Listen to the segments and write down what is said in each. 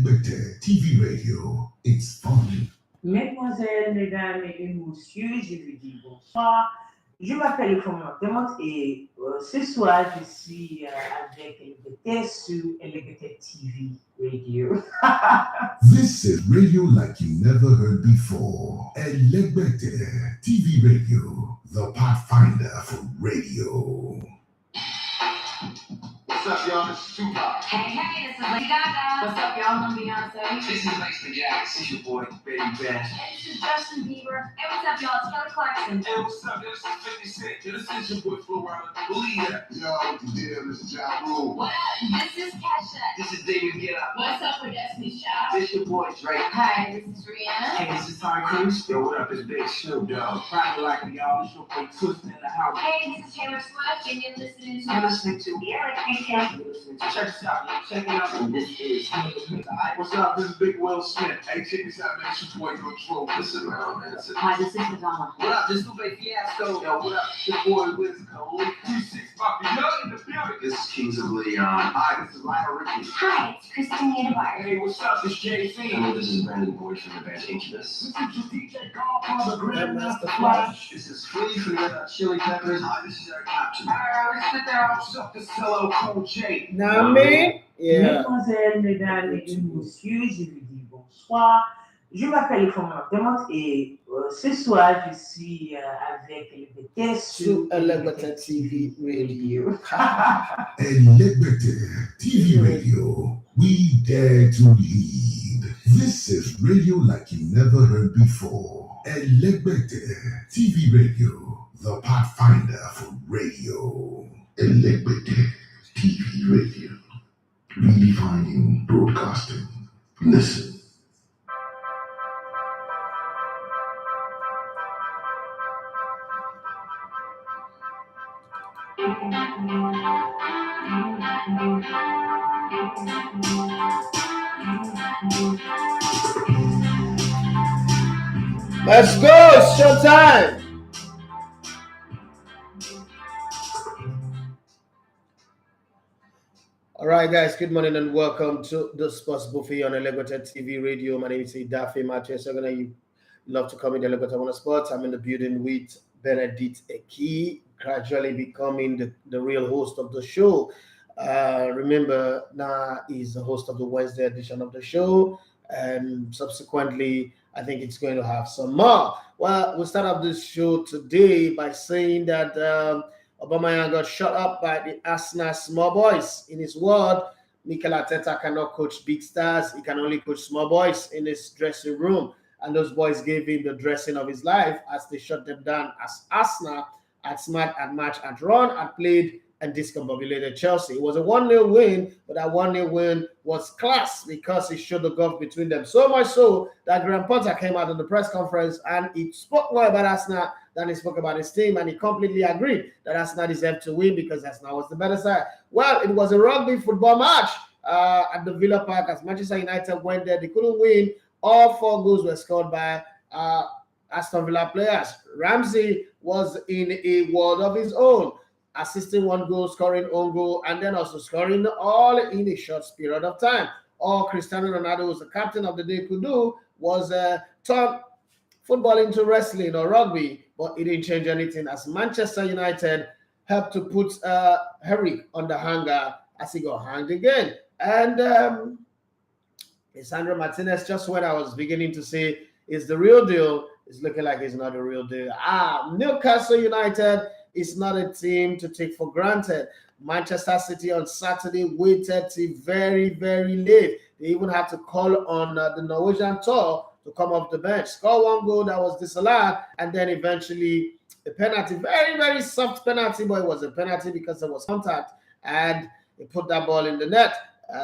Better TV radio, it's fun. Mesdemoiselles, mesdames et messieurs, je vous dis bonsoir. Je m'appelle comment et ce soir je suis avec LBT sur LBT TV Radio. This is radio like you never heard before. Better TV radio, the pathfinder for radio. What's up, y'all? This is Tupac. Hey, this is Lady Gaga. What's up, y'all? I'm Beyonce. This is Langston Jackson. This your boy, Baby Bash. Hey, this is Justin Bieber. Hey, what's up, y'all? It's Kelly Clarkson. Hey, what's up? This is 50 Cent. This is your boy, Flo Rida. Believe that. Yo, yeah, this is Ja Rule. What up? This is Kesha. This is David Get Up. What's up with Destiny's Child? This your boy, Drake. Hi, this is Rihanna. Hey, this is Ty Cruz. Yo, what up? It's Big Snoop Dogg. Friday like y'all. This your boy, Twistin' in the house. Hey, this is Taylor Swift, and you're listening to... You're listening to... Yeah, like You're listening to... Check this out, man. Check it out. And this is... What's up? This is Big Will Smith. Hey, check this out, man. It's your boy, Control. Listen around, man. Hi, this is Madonna. What up? This is Lupe Fiasco. Yo, what up? Your boy, Wiz Khalifa. 36 Poppy. Yo, in the building. This is Kings of Leon. Hi, this is Lionel Richie. Hi, it's Christina Navarre. Hey, what's up? This is Jay-Z. Hello, this is Brandon Boyd from the band Incubus. This is your DJ Godfather, Grandmaster Flash. Flash. This is Flea from the Red Hot Chili Peppers. Hi, this is Eric Clapton. Alright, let's sit there. What's up? This is Hello, Cool J. Know what I mean? Yeah. Mesdemoiselles, mesdames et messieurs, je vous dis bonsoir. Je m'appelle comment et ce soir je suis avec LBT sur LBT TV Radio. Better TV radio, we dare to lead. This is radio like you never heard before. Better TV radio, the pathfinder for radio. Better TV radio, redefining broadcasting. Listen. Let's go. It's showtime. All right, guys. Good morning and welcome to the Sports Buffet on Elevated TV Radio. My name is Daffy Matthews. So you love to come in the Elevated One Sports. I'm in the building with Benedict Eki, gradually becoming the real host of the show. Remember, now he's the host of the Wednesday edition of the show, and subsequently, I think it's going to have some more. Well, we'll start off this show today by saying that Aubameyang got shut up by the Arsenal small boys. In his word, Mikel Arteta cannot coach big stars. He can only coach small boys in his dressing room. And those boys gave him the dressing of his life as they shut them down as Arsenal at smart, at match, at run, at played and discombobulated Chelsea. It was a 1-0 win, but that 1-0 win was class because it showed the gulf between them. So much so that Graham Potter came out in the press conference and he spoke more about Arsenal than he spoke about his team, and he completely agreed that Arsenal deserved to win because Arsenal was the better side. Well, it was a rugby football match at the Villa Park as Manchester United went there. They couldn't win. All 4 goals were scored by Aston Villa players. Ramsey was in a world of his own, assisting 1 goal, scoring own goal, and then also scoring all in a short period of time. All Cristiano Ronaldo, was the captain of the day, could do was turn football into wrestling or rugby, but it didn't change anything as Manchester United helped to put Harry on the hanger as he got hanged again. And Sandro Martinez, just when I was beginning to say is the real deal, it's looking like it's not the real deal. Newcastle United is not a team to take for granted. Manchester City on Saturday waited till very, very late. They even had to call on the Norwegian tour to come off the bench, score 1 goal that was disallowed, and then eventually a penalty, very, very soft penalty, but it was a penalty because there was contact, and he put that ball in the net.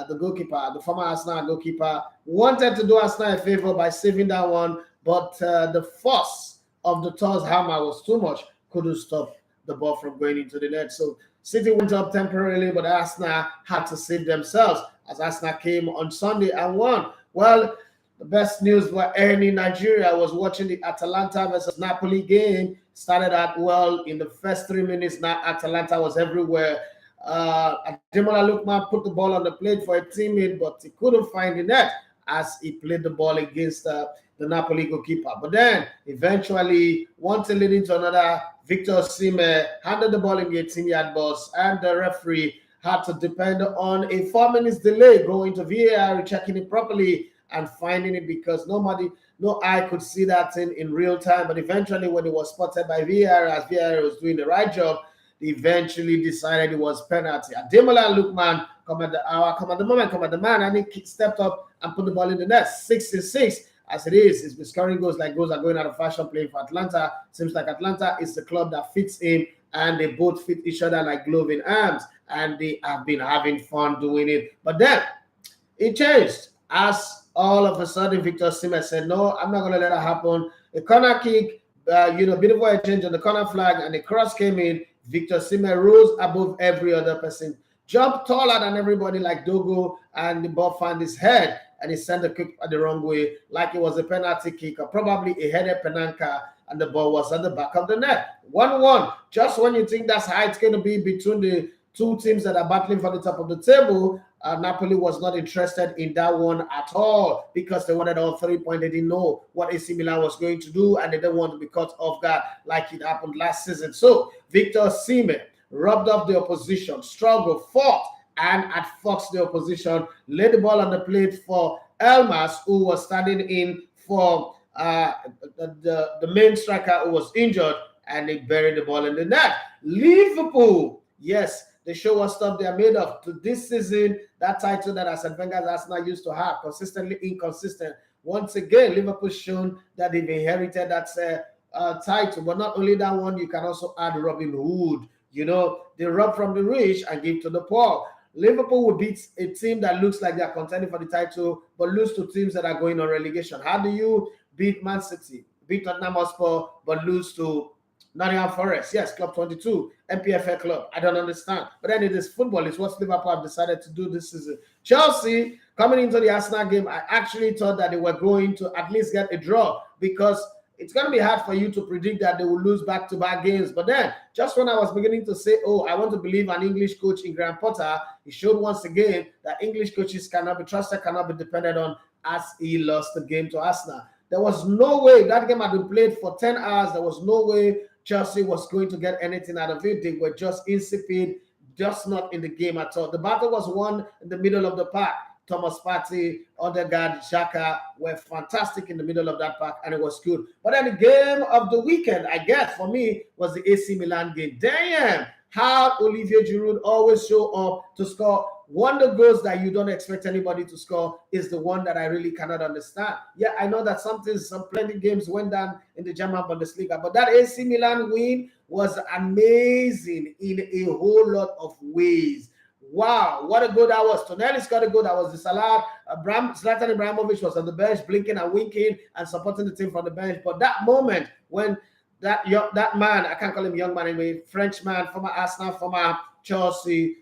The goalkeeper, the former Arsenal goalkeeper, wanted to do Arsenal a favor by saving that one, but the force of the tour's hammer was too much, couldn't stop the ball from going into the net. So City went up temporarily, but Arsenal had to save themselves as Arsenal came on Sunday and won. Well, the best news for any Nigeria. I was watching the Atalanta versus Napoli game. Started out well in the first 3 minutes. Now Atalanta was everywhere. Ademola Lookman put the ball on the plate for a teammate, but he couldn't find the net as he played the ball against the Napoli goalkeeper. But then eventually, one thing leading to another, Victor Osimhen handed the ball in the 18-yard box, and the referee had to depend on a 4 minutes delay going to VAR, checking it properly and finding it, because no eye could see that thing in real time. But eventually, when it was spotted by VAR, as VAR was doing the right job, they eventually decided it was penalty. Ademola Lookman come at the man, and he stepped up and put the ball in the net. 6-6 as it is. It's been scoring goals like goals are going out of fashion playing for Atlanta. Seems like Atlanta is the club that fits him, and they both fit each other like glove in arms, and they have been having fun doing it. But then it changed as all of a sudden Victor Osimhen said, no, I'm not going to let that happen. A corner kick, beautiful exchange on the corner flag, and the cross came in. Victor Osimhen rose above every other person, jumped taller than everybody like Dogo, and the ball found his head, and he sent the kick the wrong way, like it was a penalty kick or probably a headed penalty, and the ball was at the back of the net. 1-1. Just when you think that's how it's going to be between the two teams that are battling for the top of the table, Napoli was not interested in that one at all, because they wanted all 3 points. They didn't know what AC Milan was going to do, and they didn't want to be caught off guard like it happened last season. So Victor Osimhen rubbed off the opposition, struggled, fought, and outfoxed the opposition, laid the ball on the plate for Elmas, who was standing in for the main striker who was injured, and they buried the ball in the net. Liverpool, yes, they show what stuff they are made of. To this season, that title that Arsene Wenger's Arsenal used to have, consistently inconsistent. Once again, Liverpool shown that they've inherited that title. But not only that one, you can also add Robin Hood. They rob from the rich and give to the poor. Liverpool will beat a team that looks like they're contending for the title, but lose to teams that are going on relegation. How do you beat Man City, beat Tottenham Hotspur, but lose to Nottingham Forest? Yes, Club 22, MPFL club. I don't understand. But then it is football. It's what Liverpool have decided to do this season. Chelsea, coming into the Arsenal game, I actually thought that they were going to at least get a draw, because it's going to be hard for you to predict that they will lose back-to-back games. But then, just when I was beginning to say, I want to believe an English coach in Graham Potter, he showed once again that English coaches cannot be trusted, cannot be depended on, as he lost the game to Arsenal. There was no way that game had been played for 10 hours. There was no way Chelsea was going to get anything out of it. They were just insipid, just not in the game at all. The battle was won in the middle of the park. Thomas Partey, Odegaard, Xhaka were fantastic in the middle of that park, and it was good. But then the game of the weekend, I guess, for me, was the AC Milan game. Damn, how Olivier Giroud always show up to score wonder goals that you don't expect anybody to score is the one that I really cannot understand. Yeah, I know that some plenty games went down in the German Bundesliga, but that AC Milan win was amazing in a whole lot of ways. Wow, what a goal that was. Tonelli's got a goal that was disallowed. Zlatan Ibrahimovic was on the bench, blinking and winking and supporting the team from the bench. But that moment when that man, I can't call him young man anyway, French man, former Arsenal, former Chelsea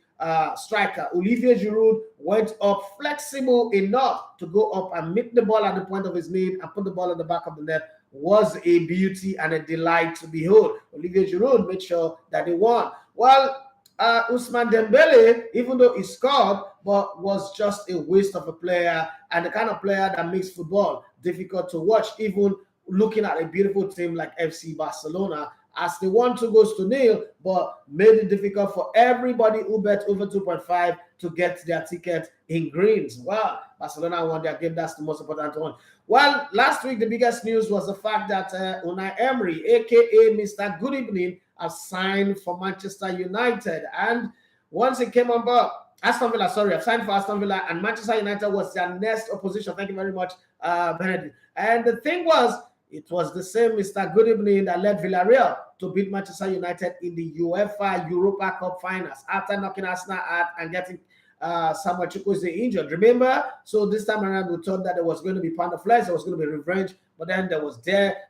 striker, Olivier Giroud, went up flexible enough to go up and meet the ball at the point of his need and put the ball in the back of the net, was a beauty and a delight to behold. Olivier Giroud made sure that they won. Well, Ousmane Dembele, even though he scored, but was just a waste of a player, and the kind of player that makes football difficult to watch, even looking at a beautiful team like FC Barcelona, as they won 2-0, but made it difficult for everybody who bet over 2.5 to get their ticket in greens. Wow, Barcelona won their game. That's the most important one. Well, last week, the biggest news was the fact that Unai Emery, a.k.a. Mr. Good Evening, has signed for Manchester United. And once he came on board, I've signed for Aston Villa, and Manchester United was their next opposition. Thank you very much, Benedict. And the thing was, it was the same Mr. Good Evening that led Villarreal to beat Manchester United in the UEFA Europa Cup finals after knocking Arsenal out and getting Samuel Chukwueze injured. Remember? So this time around, we thought that there was going to be pound of flesh, there was going to be revenge, but then there was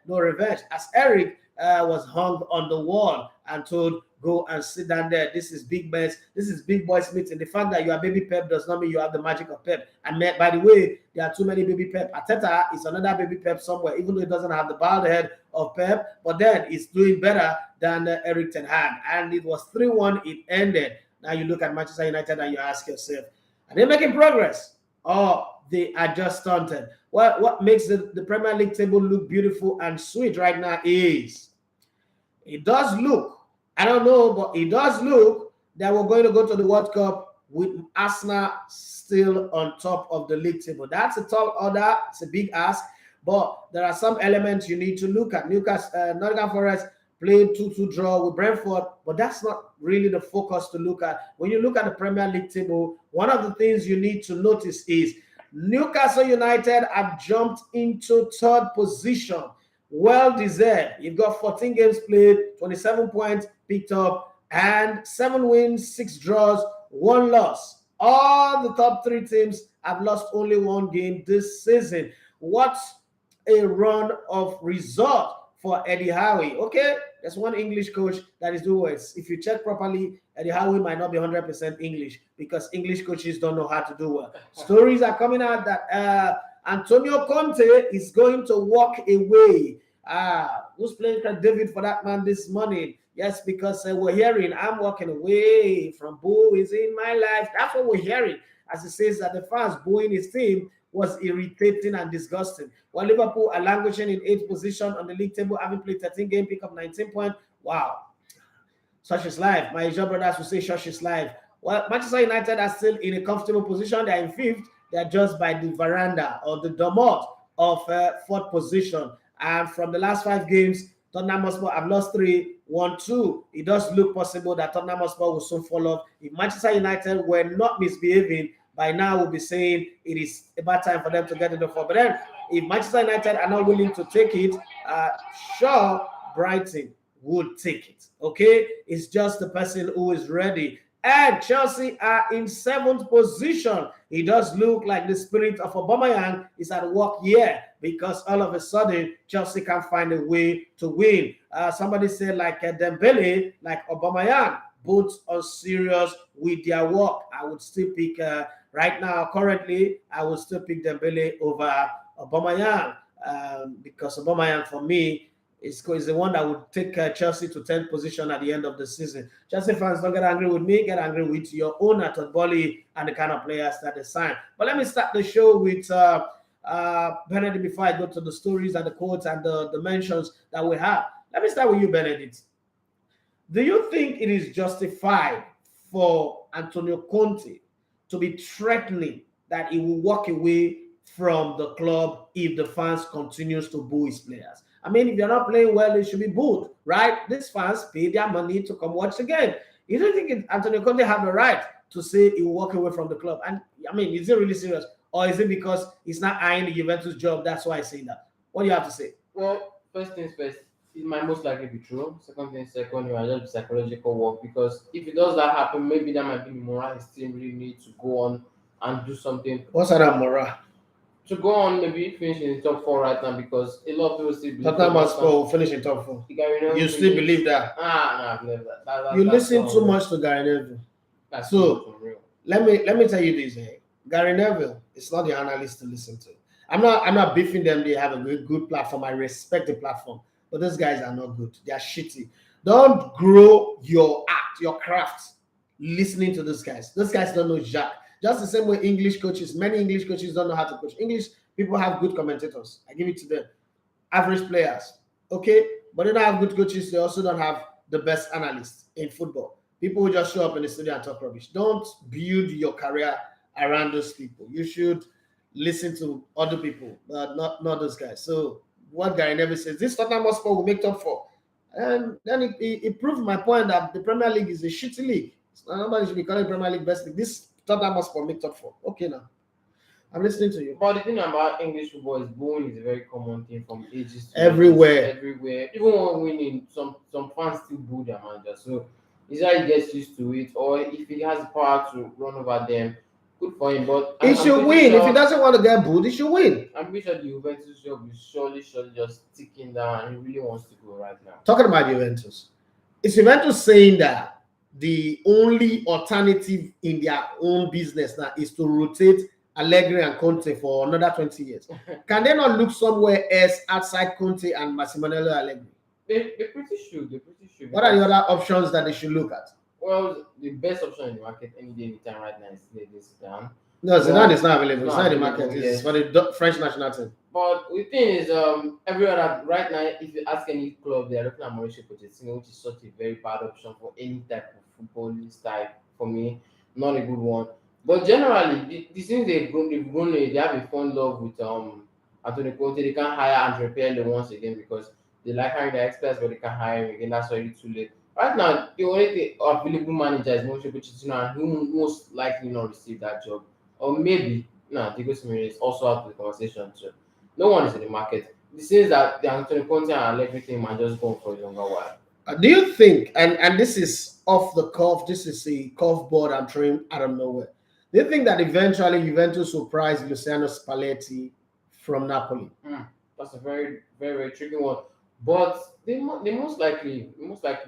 no revenge. As Eric was hung on the wall and told, go and sit down there. This is big boys. This is big boys meeting. The fact that you are baby Pep does not mean you have the magic of Pep. And by the way, there are too many baby Pep. Arteta is another baby Pep somewhere, even though he doesn't have the bald head of Pep, but then he's doing better than Eric Ten Hag. And it was 3-1. It ended. Now you look at Manchester United and you ask yourself, are they making progress? Or they are just stunted? Well, what makes the Premier League table look beautiful and sweet right now is it does look, I don't know, but it does look that we're going to go to the World Cup with Arsenal still on top of the league table. That's a tall order. It's a big ask, but there are some elements you need to look at. Nottingham Forest played 2-2 draw with Brentford, but that's not really the focus to look at. When you look at the Premier League table, one of the things you need to notice is Newcastle United have jumped into third position. Well deserved. You've got 14 games played, 27 points picked up, and 7 wins, 6 draws, 1 loss. All the top 3 teams have lost only 1 game this season. What's a run of result for Eddie Howe? Okay, there's one English coach that is doing it. If you check properly, Eddie Howe might not be 100% English because English coaches don't know how to do well. Stories are coming out that Antonio Conte is going to walk away. Who's playing Craig David for that man this morning? Yes, because we're hearing, I'm walking away from Bo is in my life. That's what we're hearing. As it says that the fans booing his team was irritating and disgusting. While Liverpool are languishing in 8th position on the league table, having played 13 games, pick up 19 points. Wow. Such is life. My Asian brothers will say such is life. Well, Manchester United are still in a comfortable position. They're in 5th. They're just by the veranda or the domot of 4th position. And from the last 5 games, Tottenham Hotspur have lost 3, won 2. It does look possible that Tottenham Hotspur will soon fall off. If Manchester United were not misbehaving, by now we'll be saying it is about time for them to get in the four. But then, if Manchester United are not willing to take it, sure, Brighton would take it. Okay? It's just the person who is ready. And Chelsea are in 7th position. It does look like the spirit of Aubameyang is at work here because all of a sudden Chelsea can't find a way to win. Somebody said like Dembele, like Aubameyang, both are serious with their work. I would still pick right now. Currently, I would still pick Dembele over Aubameyang because Aubameyang for me is the one that would take Chelsea to 10th position at the end of the season. Chelsea fans, don't get angry with me. Get angry with your owner, Todd Boehly, and the kind of players that they sign. But let me start the show with Benedict before I go to the stories and the quotes and the mentions that we have. Let me start with you, Benedict. Do you think it is justified for Antonio Conte to be threatening that he will walk away from the club if the fans continues to boo his players? I mean, if you're not playing well, they should be booed, right? These fans pay their money to come watch the game. You don't think Antonio Conte have the right to say he will walk away from the club? And I mean, is it really serious? Or is it because he's not eyeing the Juventus job? That's why I say that. What do you have to say? Well, first things first, it might most likely be true. Second thing, you are just psychological work because if it does that happen, maybe that might be the moral his team really needs to go on and do something. What's that moral? To go on, maybe finish in the top 4 right now because a lot of people still believe Tottenham Hotspur will finish in top 4. You still believe that? No, I've never that. You listen too much to Gary Neville. That's so real. Let me tell you this. Gary Neville is not the analyst to listen to. I'm not beefing them. They have a good platform. I respect the platform, but those guys are not good. They are shitty. Don't grow your act, your craft, listening to those guys. Those guys don't know jack. Just the same way many English coaches don't know how to coach. English people have good commentators. I give it to them. Average players, okay? But they don't have good coaches. They also don't have the best analysts in football. People who just show up in the studio and talk rubbish. Don't build your career around those people. You should listen to other people, but not those guys. So what Gary Neville says, this Tottenham Hotspur will make top 4. And then it proved my point that the Premier League is a shitty league. Nobody should be calling Premier League best league. This Tottenham Hotspur make top 4. Okay, now I'm listening to you. But the thing about English football is booing is a very common thing from ages to everywhere. Even when winning, some fans still boo their manager. So either he gets used to it, or if he has the power to run over them, good for him. But he should win. Sure, if he doesn't want to get booed, he should win. I'm pretty sure the Juventus job is surely just ticking down, and he really wants to go right now. Talking about Juventus, is Juventus saying that the only alternative in their own business now is to rotate Allegri and Conte for another 20 years? Can they not look somewhere else outside Conte and Massimiliano Allegri? They pretty should. What are the other options that they should look at? Well, the best option in the market any day, anytime right now is Zidane. No, Zidane is not available. It's Not not in the available, market. yes. It's for the French national team. But the thing is, every other right now, if you ask any club, they are looking at Mauricio Pochettino, which is such a very bad option for any type of footballist type. For me, not a good one. But generally, the things they have a fond love with Antonio Conte. They can't hire Andre Pirlo once again because they like hiring the experts, but they can't hire him again. That's already too late. Right now, the only available manager is Mauricio Pochettino, and he will most likely not receive that job, or maybe no, Diego Simeone is also out of the conversation too. No one is in the market. This is that the Antonio Conte and Allegri team are just going for a longer while. Do you think, and this is off the cuff, this is a cuff board I'm throwing out of nowhere. Do you think that eventually Juventus will prize Luciano Spalletti from Napoli? That's a very, very, very tricky one. But they most likely,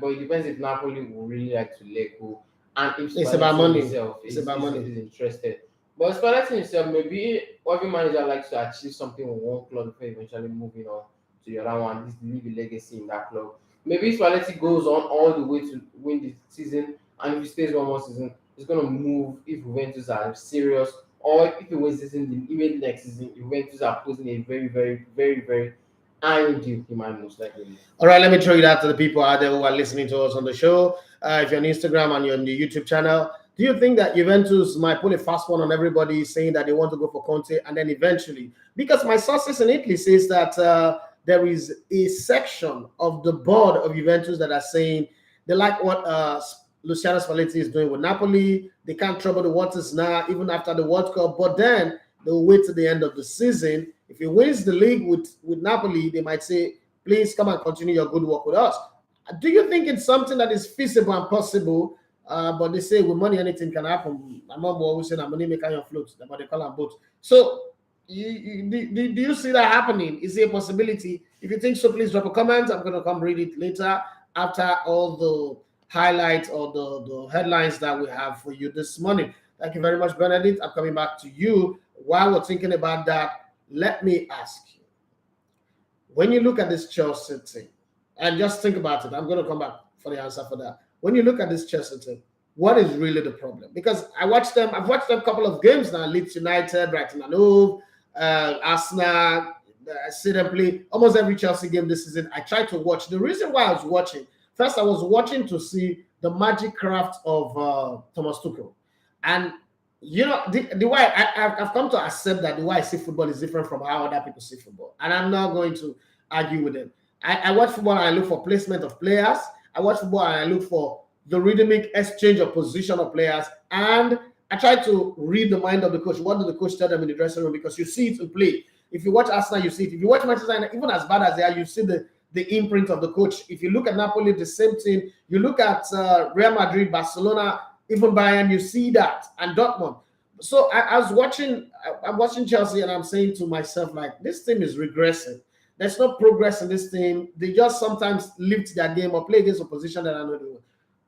but it depends if Napoli will really like to let go and if It's about money. himself It's about money. is interested. But Spalletti himself, maybe every manager likes to achieve something with one club before eventually moving on to the other one. This leave a legacy in that club. Maybe Spalletti goes on all the way to win the season, and if he stays one more season, he's going to move if Juventus are serious, or if he wins this season, even next season, Juventus are posing a very, very, very, very iron deal. He might most likely move. All right, let me throw it out to the people out there who are listening to us on the show. If you're on Instagram and you're on the YouTube channel, do you think that Juventus might pull a fast one on everybody saying that they want to go for Conte and then eventually, because my sources in Italy says that there is a section of the board of Juventus that are saying they like what Luciano Spalletti is doing with Napoli. They can't trouble the waters now, even after the World Cup, but then they'll wait till the end of the season. If he wins the league with Napoli, they might say, please come and continue your good work with us. Do you think it's something that is feasible and possible? But they say with money, anything can happen. My mom always said, money make your float, but they call them both. So, do you see that happening? Is it a possibility? If you think so, please drop a comment. I'm going to come read it later after all the highlights or the headlines that we have for you this morning. Thank you very much, Benedict. I'm coming back to you. While we're thinking about that, let me ask you, when you look at this Chelsea team, and just think about it, I'm going to come back for the answer for that. When you look at this Chelsea team, what is really the problem? Because I've watched them a couple of games now, Leeds United, Brighton and Hove, Arsenal, I see them play almost every Chelsea game this season. I tried to watch. The reason why I was watching, first I was watching to see the magic craft of Thomas Tuchel. And you know, the way I've come to accept that the way I see football is different from how other people see football. And I'm not going to argue with them. I watch football and I look for placement of players. I watch football and I look for the rhythmic exchange of position of players. And I try to read the mind of the coach. What did the coach tell them in the dressing room? Because you see it in play. If you watch Arsenal, you see it. If you watch Manchester United, even as bad as they are, you see the imprint of the coach. If you look at Napoli, the same thing. You look at Real Madrid, Barcelona, even Bayern, you see that. And Dortmund. So I'm watching Chelsea and I'm saying to myself, like, this team is regressing. There's no progress in this team. They just sometimes lift their game or play against opposition that are not doing.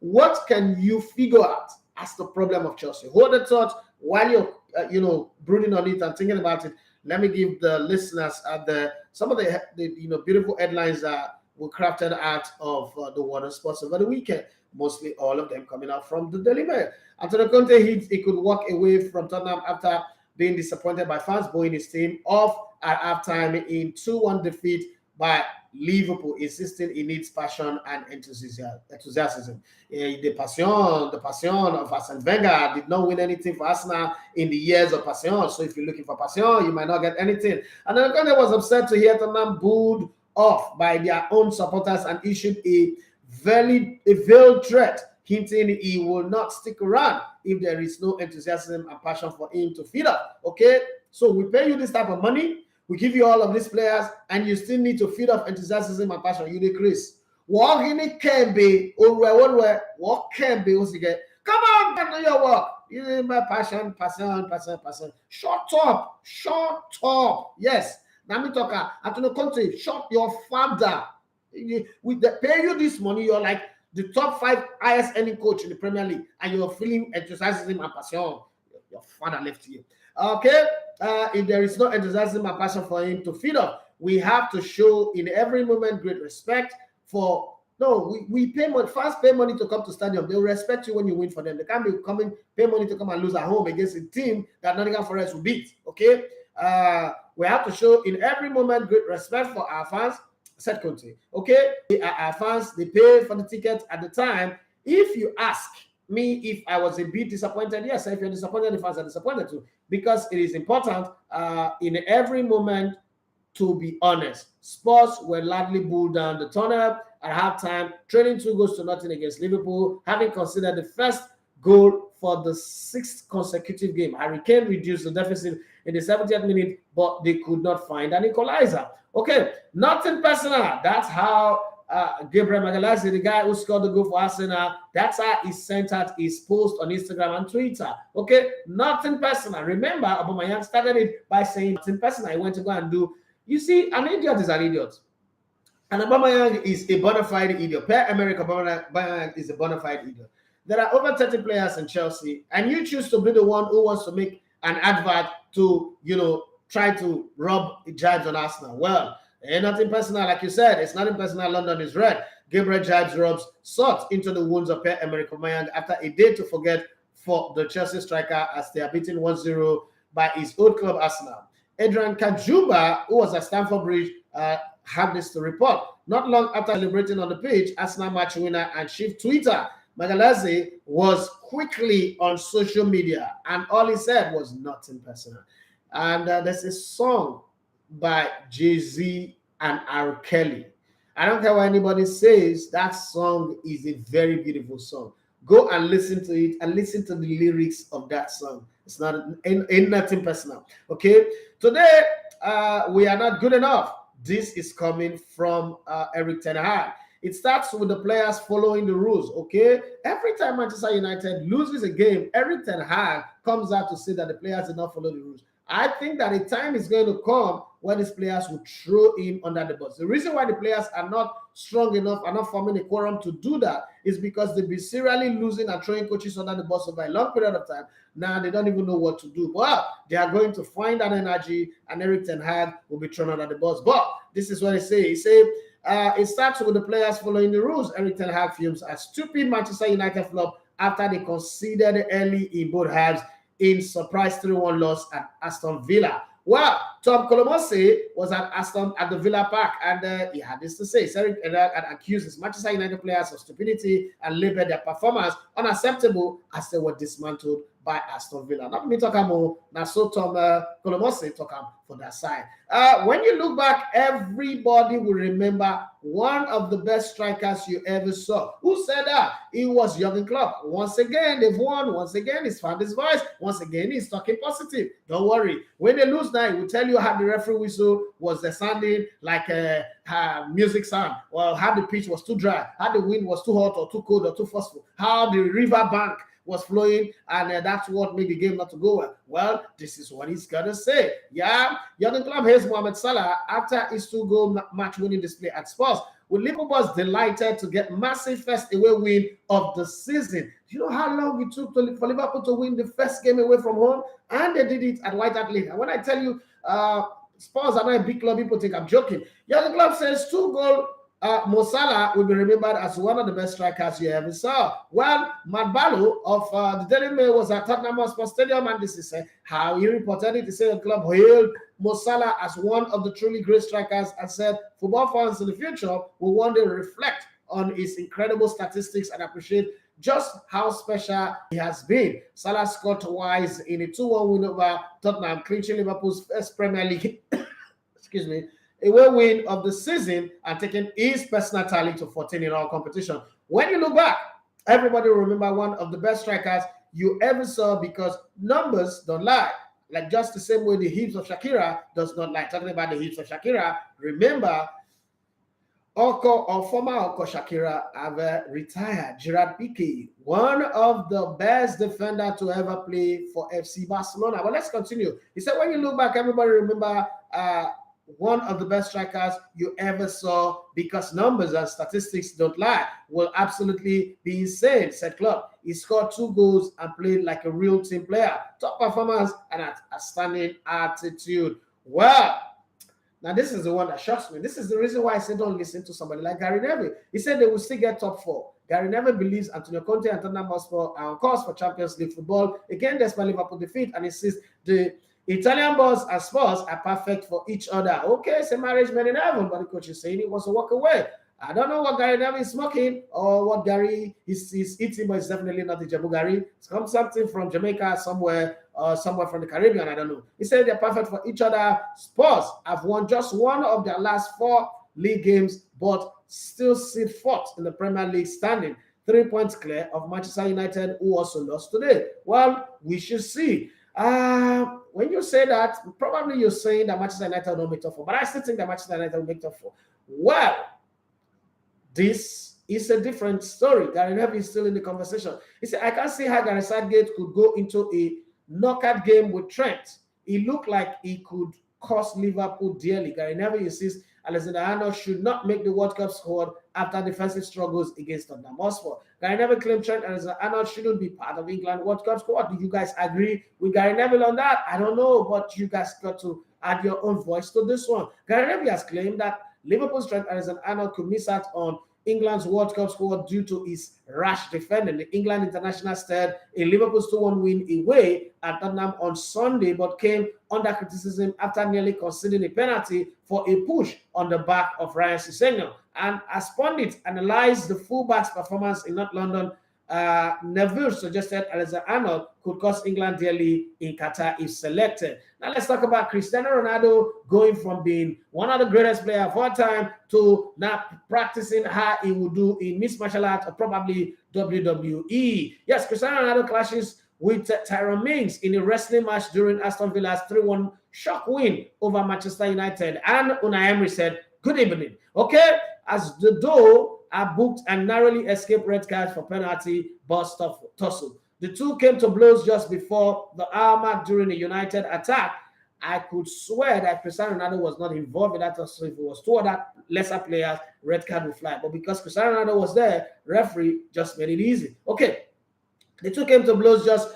What can you figure out as the problem of Chelsea? Hold the thought while you're brooding on it and thinking about it. Let me give the listeners some of the beautiful headlines that were crafted out of the Water Sports over the weekend. Mostly all of them coming out from the Daily Mail. Antonio Conte, he could walk away from Tottenham after being disappointed by fans, booing his team off at halftime in 2-1 defeat by Liverpool, insisting he needs passion and enthusiasm. The passion of Arsene Wenger did not win anything for Arsenal in the years of passion. So if you're looking for passion, you might not get anything. And then Conte was upset to hear Tottenham booed off by their own supporters and issued a veiled threat, hinting he will not stick around if there is no enthusiasm and passion for him to feed up. Okay, so we pay you this type of money, we give you all of these players, and you still need to feed up enthusiasm and passion. You decrease. What can be? What can be? Come on, back to your work. You need my passion. Shut up. Yes. Now me talk. Antonio Conte, shut your father. With the pay you this money, you're like the top 5 highest earning coach in the Premier League, and you're feeling enthusiasm and passion. Your father left you. Okay, if there is no enthusiasm and passion for him to feed up, we have to show in every moment great respect for No, we pay money. Fans pay money to come to stadium. They'll respect you when you win for them. They can't be coming, pay money to come and lose at home against a team that Nottingham Forest will beat. Okay? We have to show in every moment great respect for our fans, said Conte. Okay? Our fans, they pay for the ticket at the time. If you ask me if I was a bit disappointed, yes, if you're disappointed, the fans are disappointed too. Because it is important in every moment to be honest. Spurs were largely bulled down the Tottenham at halftime, trailing 2-0 against Liverpool, having considered the first goal for the 6th consecutive game. Harry Kane reduced the deficit in the 70th minute, but they could not find an equaliser. Okay, nothing personal. That's how Gabriel Magalhaes, the guy who scored the goal for Arsenal, that's how he sent out his post on Instagram and Twitter. Okay, nothing personal. Remember, Aubameyang started it by saying nothing personal. He went to go and do. You see, an idiot is an idiot. And Aubameyang is a bona fide idiot. Per-Emerick Aubameyang is a bona fide idiot. There are over 30 players in Chelsea, and you choose to be the one who wants to make an advert to, try to rub jibes on Arsenal. Well, ain't nothing personal, like you said. It's nothing personal. London is red. Gabriel jibes rubs salt into the wounds of Per-Emerick Aubameyang after a day to forget for the Chelsea striker as they are beaten 1-0 by his old club Arsenal. Adrian Kajuba, who was at Stamford Bridge, had this to report. Not long after celebrating on the pitch, Arsenal match winner and chief tweeter Magalhaes was quickly on social media, and all he said was nothing personal. And there's a song by Jay-Z and R. Kelly. I don't care what anybody says, that song is a very beautiful song. Go and listen to it and listen to the lyrics of that song. It's not ain't nothing personal. Okay, today we are not good enough. This is coming from Erik ten Hag. It starts with the players following the rules. Okay, every time Manchester United loses a game, Erik ten Hag comes out to say that the players did not follow the rules. I think that a time is going to come when these players will throw him under the bus. The reason why the players are not strong enough, are not forming a quorum to do that, is because they've been serially losing and throwing coaches under the bus over a long period of time. Now they don't even know what to do. Well, they are going to find that energy, and Erik ten Hag will be thrown under the bus. But this is what they say. He said, it starts with the players following the rules. Erik ten Hag fumes a stupid Manchester United flop after they conceded early in both halves in surprise 3-1 loss at Aston Villa. Well, Tom Colomose was at the Villa Park, and he had this to say. Erik ten Hag accuses Manchester United players of stupidity and labeled their performance unacceptable as they were dismantled by Aston Villa. Not me talking more. Now, so Tom Colomose talking for that side. When you look back, everybody will remember one of the best strikers you ever saw. Who said that? It was Jurgen Klopp. Once again, they've won. Once again, he's found his voice. Once again, he's talking positive. Don't worry. When they lose now, he will tell you how the referee whistle was sounding like a music sound, or how the pitch was too dry, how the wind was too hot or too cold or too forceful, how the river bank was flowing, and that's what made the game not to go well. Well, this is what he's gonna say. Yeah, Jurgen Klopp hates Mohamed Salah after his 2-goal match-winning display at Spurs, with Liverpool was delighted to get massive first away win of the season. Do you know how long it took for Liverpool to win the first game away from home? And they did it at White Hart Lane. And when I tell you, Spurs are not a big club, people think I'm joking. Jurgen Klopp says 2-goal. Mo Salah will be remembered as one of the best strikers you ever saw. Well, Matt Barlow of the Daily Mail was at Tottenham Hotspur Stadium, and this is how he reported it. He said the club hailed Mo Salah as one of the truly great strikers and said football fans in the future will one day reflect on his incredible statistics and appreciate just how special he has been. Salah scored twice in a 2-1 win over Tottenham, clinching Liverpool's first Premier League away win of the season and taking his personal tally to 14 in all competition. When you look back, everybody will remember one of the best strikers you ever saw, because numbers don't lie. Like just the same way the hips of Shakira does not lie. Talking about the hips of Shakira, remember, Oko or former Oko Shakira have retired. Gerard Piqué, one of the best defender to ever play for FC Barcelona. But let's continue. He said, when you look back, everybody remember one of the best strikers you ever saw, because numbers and statistics don't lie, will absolutely be insane, said Klopp. He scored 2 goals and played like a real team player. Top performance and outstanding attitude. Well, Now, this is the one that shocks me. This is the reason why I said don't listen to somebody like Gary Neville. He said they will still get top 4. Gary Neville believes Antonio Conte and Tottenham Hotspur are on course for Champions League football, again despite Liverpool defeat, and he says the Italian boss and Spurs are perfect for each other. Okay, it's a marriage made in heaven, but the coach is saying he wants to walk away. I don't know what Gary Neville is smoking or what Gary is eating, but it's definitely not the Jabu Gary. It's come something from Jamaica somewhere, somewhere from the Caribbean, I don't know. He said they're perfect for each other. Spurs have won just one of their last 4 league games, but still sit 4th in the Premier League standing, 3 points clear of Manchester United, who also lost today. Well, we should see. When you say that, probably you're saying that Manchester United will make top 4, but I still think that Manchester United will make top 4. Well, this is a different story. Gary Neville is still in the conversation. He said, I can't see how Gary Southgate could go into a knockout game with Trent. He looked like he could cost Liverpool dearly. Gary Neville insists Alexander-Arnold should not make the World Cup squad after defensive struggles against Tottenham Hotspur. Gary Neville claimed Trent Alexander-Arnold shouldn't be part of England World Cup squad. Do you guys agree with Gary Neville on that? I don't know, but you guys got to add your own voice to this one. Gary Neville has claimed that Liverpool's Trent Alexander-Arnold could miss out on England's World Cup squad due to his rash defending. The England international started a Liverpool's 2-1 win away at Tottenham on Sunday, but came under criticism after nearly conceding a penalty for a push on the back of Ryan Sessegnon. And as pundits analyzed the fullback's performance in North London, Neville suggested Alexander-Arnold could cost England dearly in Qatar if selected. Now let's talk about Cristiano Ronaldo going from being one of the greatest players of all time to now practicing how he would do in mixed martial arts or probably WWE. Yes, Cristiano Ronaldo clashes with Tyrone Mings in a wrestling match during Aston Villa's 3-1 shock win over Manchester United. And Unai Emery said, good evening. Okay, as the door are booked and narrowly escaped red cards for penalty bust tussle. The two came to blows just before the hour mark during the United attack. I could swear that Cristiano Ronaldo was not involved in that tussle. If it was 2 other lesser players, red card would fly. But because Cristiano Ronaldo was there, referee just made it easy. Okay, the two came to blows just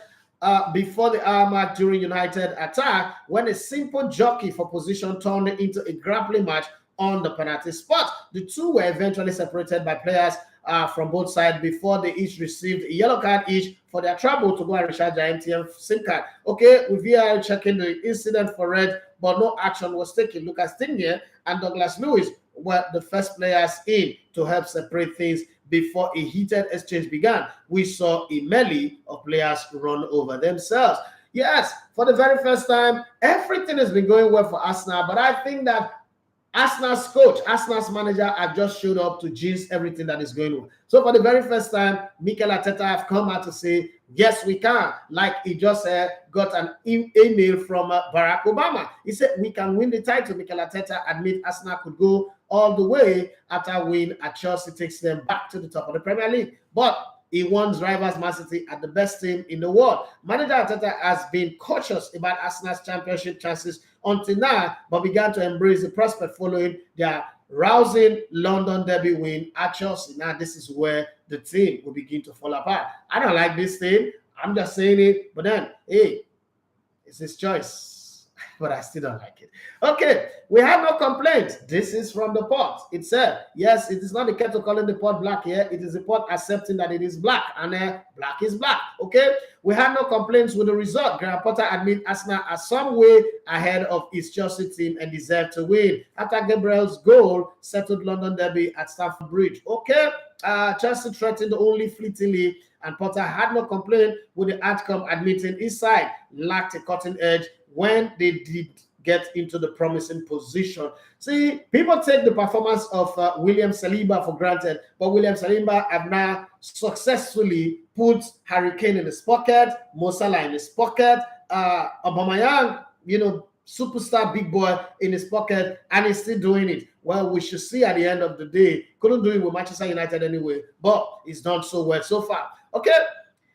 before the hour mark during United attack when a simple jockey for position turned into a grappling match on the penalty spot. The two were eventually separated by players from both sides before they each received a yellow card each for their trouble to go and recharge their MTN SIM card. Okay, with VAR checking the incident for red, but no action was taken. Lucas Digne and Douglas Lewis were the first players in to help separate things before a heated exchange began. We saw a melee of players run over themselves. Yes, for the very first time, everything has been going well for Arsenal, but I think that Arsenal's coach, Arsenal's manager have just showed up to jinx everything that is going on. So for the very first time, Mikel Arteta have come out to say, yes, we can. Like he just got an email from Barack Obama. He said, we can win the title. Mikel Arteta admit Arsenal could go all the way after a win at Chelsea takes them back to the top of the Premier League. But he warns rivals Man City at the best team in the world. Manager Arteta has been cautious about Arsenal's championship chances until now, but began to embrace the prospect following their rousing London derby win at Chelsea. Now, this is where the team will begin to fall apart. I don't like this thing. I'm just saying it. But then, hey, it's his choice. But I still don't like it. Okay, we have no complaints. This is from the pot. It said, yes, it is not the kettle calling the pot black here. It is the pot accepting that it is black. And black is black. Okay, we have no complaints with the result. Graham Potter admits Arsenal are some way ahead of his Chelsea team and deserve to win. After Gabriel's goal settled London derby at Stamford Bridge. Okay, Chelsea threatened only fleetingly, and Potter had no complaint with the outcome, admitting his side lacked a cutting edge when they did get into the promising position. See, people take the performance of William Saliba for granted, but William Saliba have now successfully put Harry Kane in his pocket, Mo Salah in his pocket, Aubameyang, superstar big boy in his pocket, and he's still doing it. Well, we should see at the end of the day. Couldn't do it with Manchester United anyway, but he's done so well so far. Okay,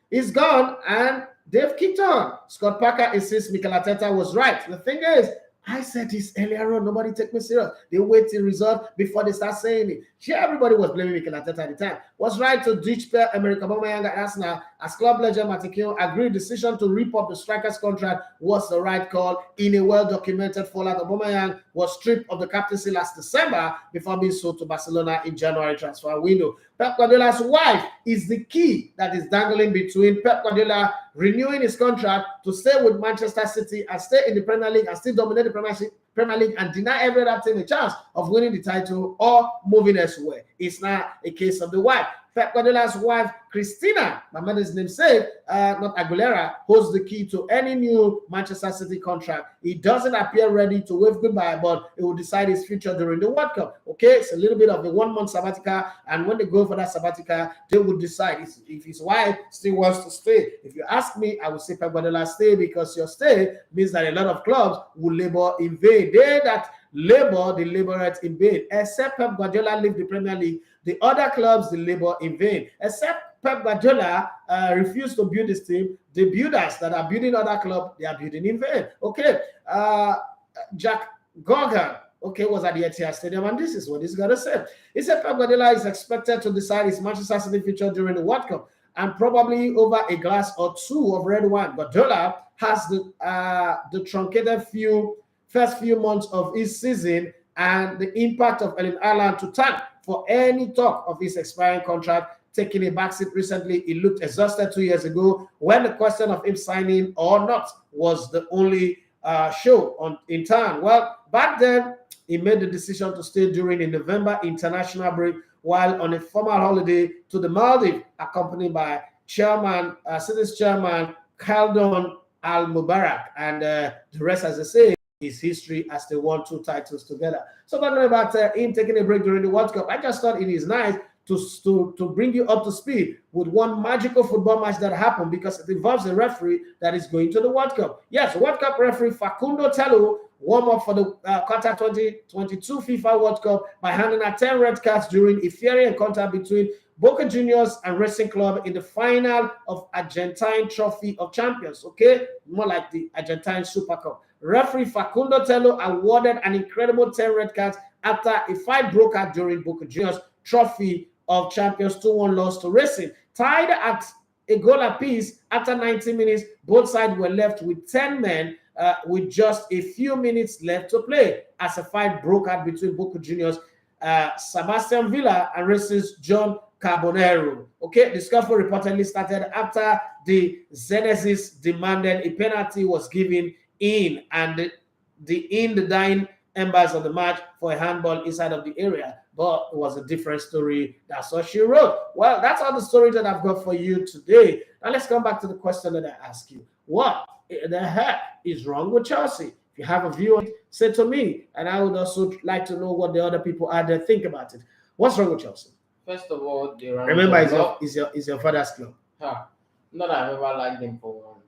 he's gone, and they've kicked on. Scott Parker insists Mikel Arteta was right. The thing is, I said this earlier on. Nobody take me serious. They wait till result before they start saying it. Sure, everybody was blaming Mikel Arteta at the time. Was right to ditch America Aubameyang at Arsenal as club legend Mikel agreed decision to rip up the striker's contract was the right call in a well-documented fallout. Aubameyang was stripped of the captaincy last December before being sold to Barcelona in January transfer window. Pep Guardiola's wife is the key that is dangling between Pep Guardiola renewing his contract to stay with Manchester City and stay in the Premier League and still dominate the Premier League and deny every other team a chance of winning the title or moving elsewhere. It's not a case of the wife. Pep Guardiola's wife, Christina, my mother's name said, not Aguilera, holds the key to any new Manchester City contract. He doesn't appear ready to wave goodbye, but he will decide his future during the World Cup. Okay, it's a little bit of a 1 month sabbatical, and when they go for that sabbatical, they will decide if his wife still wants to stay. If you ask me, I would say Pep Guardiola stay, because your stay means that a lot of clubs will labor in vain. They that labor, they laborate in vain. Except Pep Guardiola leave the Premier League, the other clubs, they labor in vain. Except Pep Guardiola refused to build this team. The builders that are building other clubs, they are building in vain. Okay, Jack Gorgan, okay, was at the Etihad Stadium, and this is what he's going to say. He said Pep Guardiola is expected to decide his Manchester City future during the World Cup, and probably over a glass or two of red wine. Guardiola has the truncated first few months of his season and the impact of Erling Haaland to thank for any talk of his expiring contract taking a backseat recently. He looked exhausted 2 years ago when the question of him signing or not was the only show in town. Well, back then, he made the decision to stay during a November international break while on a formal holiday to the Maldives, accompanied by City's chairman, Khaldun Al-Mubarak, and the rest, as I say, is history as they won 2 titles together. So talking about him taking a break during the World Cup, I just thought it is nice to bring you up to speed with one magical football match that happened, because it involves a referee that is going to the World Cup. Yes, World Cup referee Facundo Tello warm up for the Qatar 2022 FIFA World Cup by handing out 10 red cards during a fiery encounter between Boca Juniors and Racing Club in the final of Argentine Trophy of Champions, okay? More like the Argentine Super Cup. Referee Facundo Tello awarded an incredible 10 red cards after a fight broke out during Boca Juniors Trophy of Champions 2-1 loss to Racing. Tied at a goal apiece after 90 minutes, both sides were left with 10 men with just a few minutes left to play as a fight broke out between Boca Juniors Sebastian Villa and Racing's John Carbonero. Okay, the scuffle reportedly started after the Zenezis demanded a penalty was given in, and the dying embers of the match for a handball inside of the area, but it was a different story. That's what she wrote. Well, that's all the stories that I've got for you today. Now let's come back to the question that I asked you. What the heck is wrong with Chelsea? If you have a view on it, say to me, and I would also like to know what the other people out there think about it. What's wrong with Chelsea? First of all, they run. Remember, it's your father's club. Not that I've ever liked them for one.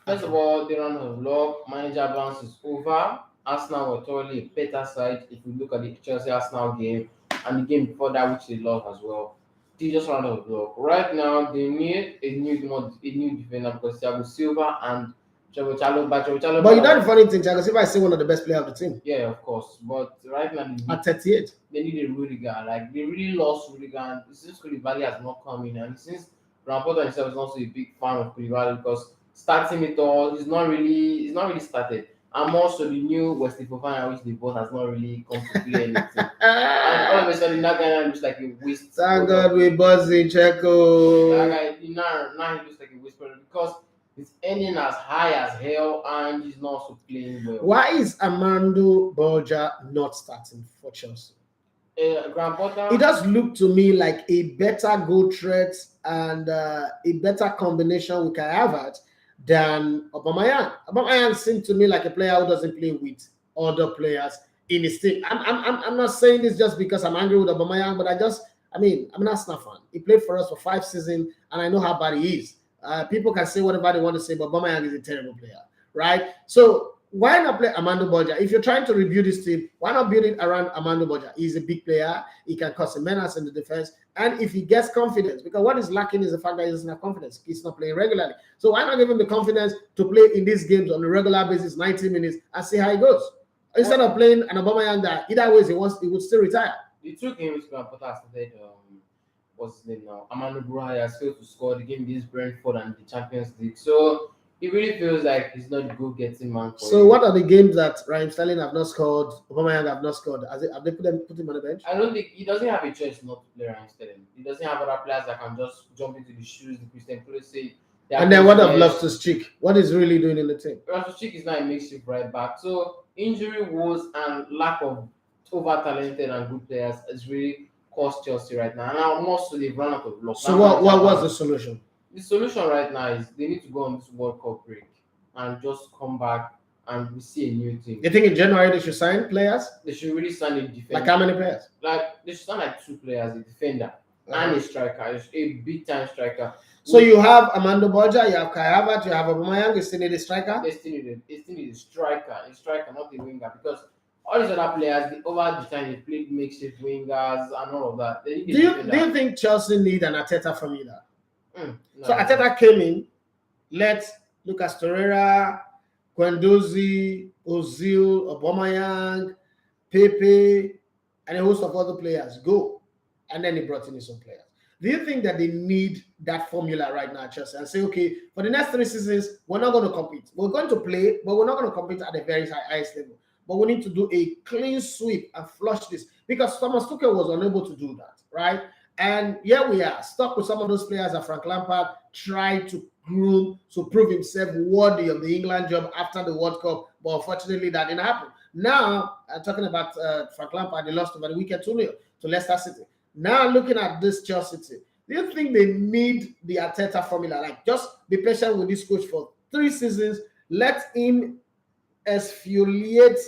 First of all, they run out of luck. Manager bounce is over. Arsenal were totally a better side if you look at the Chelsea Arsenal game and the game before that, which they lost as well. They just ran out of luck. Right now, they need a new defender because Thiago Silva and Trevor Chalobah. But you know the funny thing, Thiago Silva is still one of the best players of the team. Yeah, of course. But right now, at 38, they need a Rudiger. Like, they really lost Rudiger, and since Koulibaly has not come in, and since Lampard himself is also a big fan of Koulibaly because starting it all, he's not really started. And also the new Wesley Fofana, which they both has not really come to play anything. And all of a sudden, that guy looks like a waste. Thank God we buzzing Checo. That guy now he looks like a waste product because he's ending as high as hell and he's not also playing well. Why is Armando Borja not starting for Chelsea? Graham Potter. It does look to me like a better goal threat and a better combination with Kai Havertz than Aubameyang. Aubameyang seems to me like a player who doesn't play with other players in his team. I'm not saying this just because I'm angry with Aubameyang, but I'm an Arsenal fan. He played for us for 5 seasons, and I know how bad he is. People can say whatever they want to say, but Aubameyang is a terrible player, right? So why not play Armando Borja? If you're trying to rebuild this team, why not build it around Armando Borja? He's a big player. He can cause a menace in the defense. And if he gets confidence, because what is lacking is the fact that he doesn't have confidence. He's not playing regularly. So why not give him the confidence to play in these games on a regular basis, 90 minutes, and see how it goes? Instead of playing an Aubameyang that either ways he would still retire. The two games Potter started, what's his name now? Amanda Bruhaya has failed to score the game against Brentford and the Champions League. So it really feels like he's not the goal-getting man. So what are the games that Raheem Sterling have not scored, Aubameyang have not scored? Have they put him on the bench? I don't think he doesn't have a choice not to play Raheem Sterling. He doesn't have other players that can just jump into the shoes, the Christian Pulisic. And then what of Loftus-Cheek? What is really doing in the team? Loftus-Cheek is not a makeshift right back. So injury woes and lack of over-talented and good players is really cost Chelsea right now. And almost they've run out of luck. So what was the solution? The solution right now is they need to go on this World Cup break and just come back and we see a new team. You think in January they should sign players? They should really sign a defender. Like how many players? Like they should sign like 2 players, a defender and a striker, a big-time striker. So you have Amando Borja, you have Kai Havertz, you have Aubameyang, you still need a striker? They still need a striker, not a winger, because all these other players, over the time they played makeshift wingers and all of that. They need Do you think Chelsea need an Arteta formula? No. So Arteta came in, let Lucas Torreira, Guendouzi, Ozil, Aubameyang, Pepe, and a host of other players go, and then he brought in his own players. Do you think that they need that formula right now, Chelsea, and say, okay, for the next 3 seasons, we're not going to compete. We're going to play, but we're not going to compete at the very highest level. But we need to do a clean sweep and flush this, because Thomas Tuchel was unable to do that, right? And here we are, stuck with some of those players that Frank Lampard tried to groom to prove himself worthy of the England job after the World Cup, but unfortunately that didn't happen. Now, talking about Frank Lampard, they lost over the weekend 2-0 to Leicester City. Now looking at this Chelsea team, do you think they need the Arteta formula? Like, just be patient with this coach for 3 seasons, let him exfoliate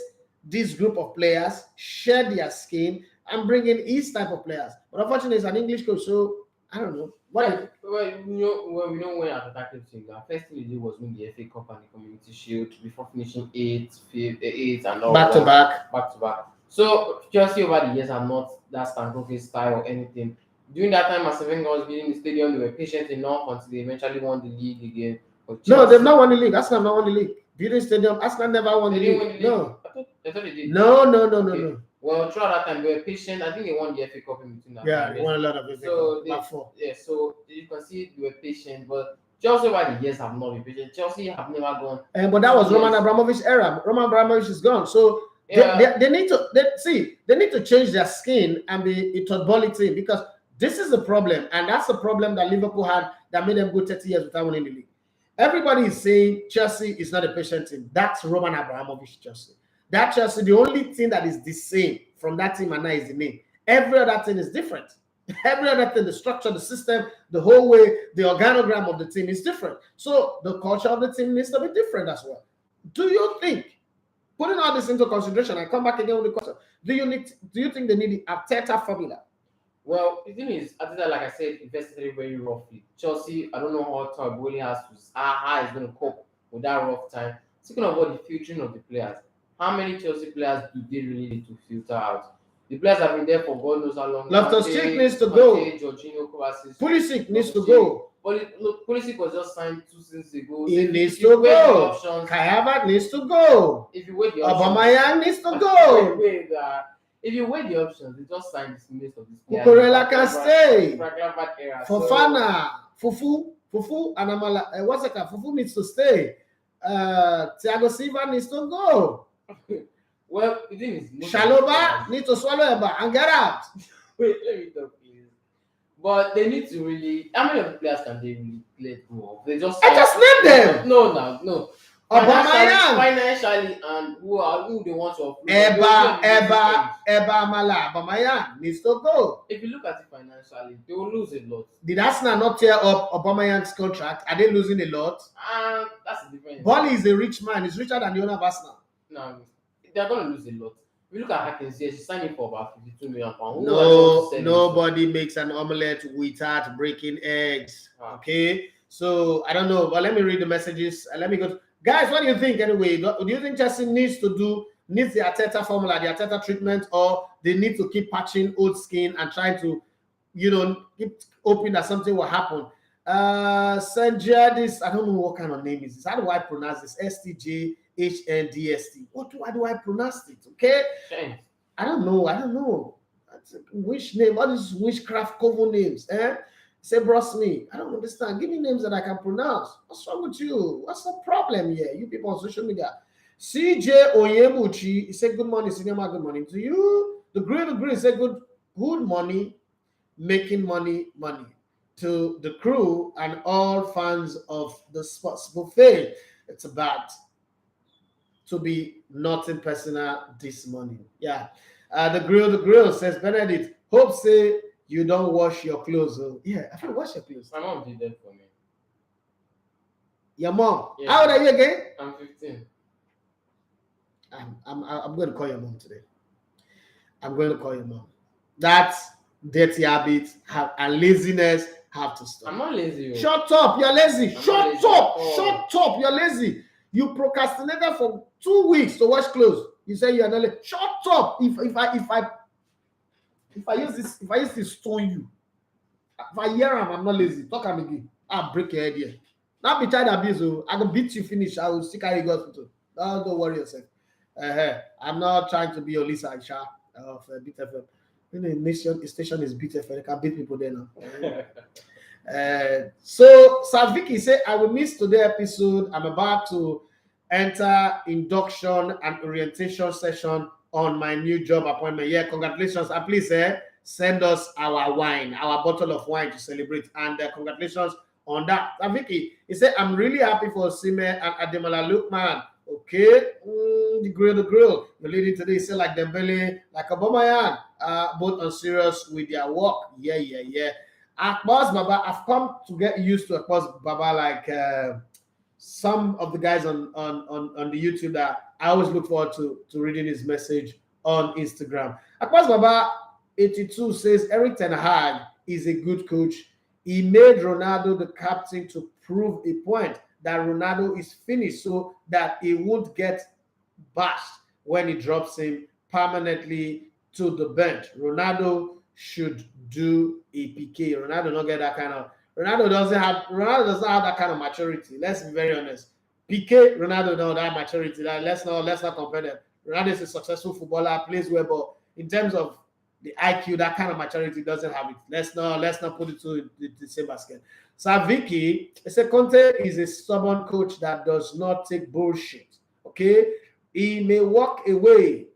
this group of players, share their skin, and bring in his type of players. But unfortunately, it's an English coach, so I don't know. We know when Arteta came to England, first thing he did was win the FA Cup and the Community Shield before finishing 8th, and all back to back. So Chelsea over the years are not that Stankovic style or anything. During that time, as Wenger was building the stadium, they were patient enough until they eventually won the league again. No, they've not won the league. Arsenal not won the league. Building stadium, Arsenal never won the league. No. I thought they did. No. Okay. Well, throughout that time, they were patient. I think they won the FA Cup in between that. Yeah, they won a lot of FA Cup. So you can see they were patient, but Chelsea over the years have not been patient. Chelsea have never gone. But that was Roman Abramovich era. Roman Abramovich is gone. So they need to change their skin and be a football team, because this is the problem, and that's the problem that Liverpool had that made them go 30 years without winning the league. Everybody is saying Chelsea is not a patient team. That's Roman Abramovich Chelsea. That Chelsea, the only thing that is the same from that team and now is the name. Every other thing is different. Every other thing, the structure, the system, the whole way, the organogram of the team is different. So the culture of the team needs to be different as well. Do you think, putting all this into consideration, I come back again with the question, do you think they need the Arteta formula? Well, the thing is, Arteta, like I said, invested very roughly. Chelsea, I don't know how Todd has to, how he's going to cope with that rough time. Speaking about the filtering of the players, how many Chelsea players do they really need to filter out? The players have been there for God knows how long. Loftus-Cheek needs to go. Jorginho, Kovacic. Pulisic needs to go. Look, Pulisic was just signed 2 seasons ago. He needs to go. Kai Havertz needs to go. If you wait the options, Aubameyang needs to go. If you weigh the options, they just signed this list of this player. Cucurella can stay. Fofana, Fufu, and Amala. What's it called? Fufu needs to stay. Thiago Silva needs to go. Well, the thing is, Shaloba needs to swallow a and get out. Wait, let me talk, please. But they need to really. How many of the players can they really let go of? They just. I just named them. No. Aubameyang, financially, and who they want to. Eba Amala. Aubameyang needs to go. If you look at it financially, they will lose a lot. Did Arsenal not tear up Aubameyang's contract? Are they losing a lot? That's the difference. Bally is a rich man. He's richer than the owner of Arsenal. No, they're going to lose a lot. If you look at Hackins here, she's signing for about £52 million. No, nobody makes an omelette without breaking eggs. Okay, so I don't know, but let me read the messages. Let me go. Guys, what do you think anyway? Do you think Chelsea needs the Arteta formula, the Arteta treatment, or they need to keep patching old skin and trying to, keep hoping that something will happen? Sanjadis, I don't know what kind of name is this. How do I pronounce this? STJ HNDST. Why do I pronounce it? Okay, Shame. I don't know. Which name? All these witchcraft cover names, eh? Say me. I don't understand. Give me names that I can pronounce. What's wrong with you? What's the problem here? You people on social media. CJ Oyebuchi, he said, good morning, senior man, good morning to you. The Green said, good morning, making money. To the crew and all fans of the sports buffet. It's about to be nothing personal this morning. Yeah. The grill says, Benedict, hope say you don't wash your clothes. Oh. Yeah, I feel wash your clothes. My mom did that for me. Your mom? Yeah. How old are you again? I'm 15. I'm going to call your mom today. I'm going to call your mom. That's dirty habits and laziness have to stop. I'm not lazy. Shut up, you're lazy. Shut up, you're lazy. You procrastinated for 2 weeks to wash clothes. You say you're not lazy. Shut up. If I use this to stone you, if I hear him, I'm not lazy. Talk him again. I'll break your head here. Not be child abuse. I will beat you finish. I will still carry you hospital. Don't worry yourself. I'm not trying to be your Lisa and Sha of Beat FM. The station is Beat FM. They can beat people there now. So Saviki said, I will miss today's episode. I'm about to enter induction and orientation session on my new job appointment. Yeah, congratulations. And please send us our wine, our bottle of wine to celebrate. And congratulations on that. Saviki, he said, I'm really happy for Sime and Ademola Lookman. Okay, the grill. The lady today said like Dembele, like Aubameyang, both on serious with their work. Yeah. Akbaz Baba, I've come to get used to Akbaz Baba like some of the guys on the YouTube that I always look forward to reading his message on Instagram. Akbaz Baba 82 says Eric Ten Hag is a good coach. He made Ronaldo the captain to prove a point that Ronaldo is finished so that he won't get bashed when he drops him permanently to the bench. Ronaldo should do a PK. Ronaldo doesn't have that kind of maturity. Let's be very honest. PK, Ronaldo don't have maturity. Let's not compare them. Ronaldo is a successful footballer, plays well, but in terms of the IQ, that kind of maturity doesn't have it. Let's not put it to the same basket. Saviki, Conte is a stubborn coach that does not take bullshit. Okay, he may walk away.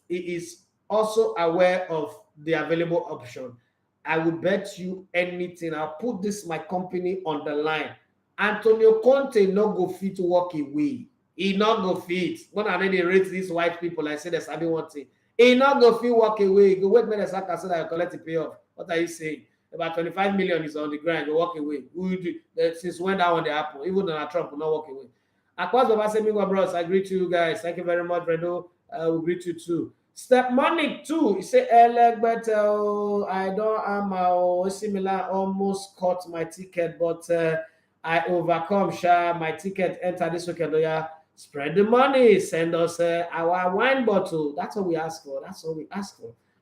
He is also aware of the available option. I will bet you anything. I'll put my company on the line. Antonio Conte not go fit to walk away. He not go fit. When I they rate these white people, I say there's only one thing. He not go fit walk away. Go wait when the Saka so that you collect the payoff. What are you saying? About 25 million is on the ground. You walk away. Since when that one they happen? Even Donald Trump will not walk away. Akwas Baba say, Mingo bros, I greet you guys. Thank you very much, Brendo. I will greet you too. Step Manic too. He say, but I don't am similar. Almost caught my ticket, but I overcome. My ticket enter this weekend. Yeah. Spread the money. Send us our wine bottle. That's what we ask for.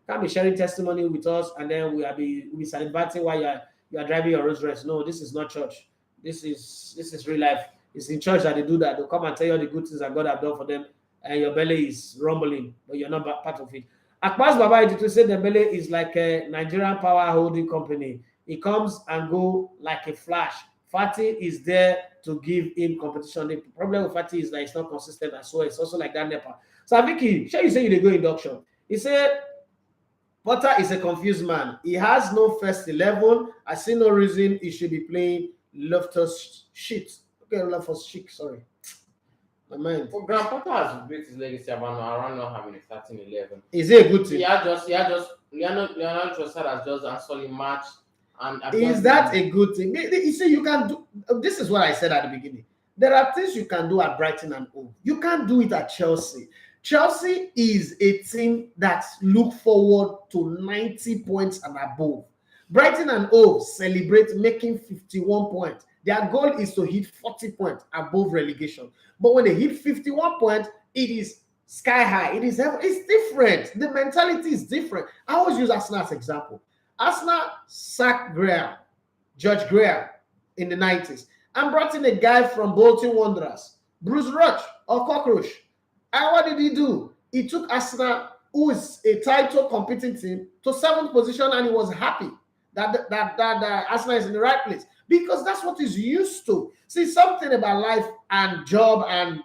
Can't be sharing testimony with us and then we'll be celebrating while you are driving your Rolls Royce. No, this is not church. This is real life. It's in church that they do that. They'll come and tell you all the good things that God have done for them, and your belly is rumbling, but you're not part of it. Akbaz Baba to say the belly is like a Nigerian power holding company. It comes and go like a flash. Fatih is there to give him competition. The problem with Fatih is that it's not consistent as well. It's also like that Nepa. So Vicky, sure you say you go induction. He said Potter is a confused man. He has no first 11. I see no reason he should be playing Loftus shit. Okay, Loftus shit, sorry. My mind. Well, Graham Potter has built his legacy around not having a starting 11. Is it a good thing? He had just Leonardo Trossard has just actually matched. And is that a good thing? You see, you can do. This is what I said at the beginning. There are things you can do at Brighton and Hove. You can't do it at Chelsea. Chelsea is a team that look forward to 90 points and above. Brighton and Hove celebrate making 51 points. Their goal is to hit 40 points above relegation. But when they hit 51 points, it is sky high. It's different. The mentality is different. I always use Arsenal as an example. Arsenal sacked George Graham in the 90s and brought in a guy from Bolton Wanderers, Bruce Roach. or cockroach. And what did he do? He took Arsenal, who is a title competing team, to 7th position, and he was happy that Arsenal is in the right place because that's what he's used to. See, something about life and job and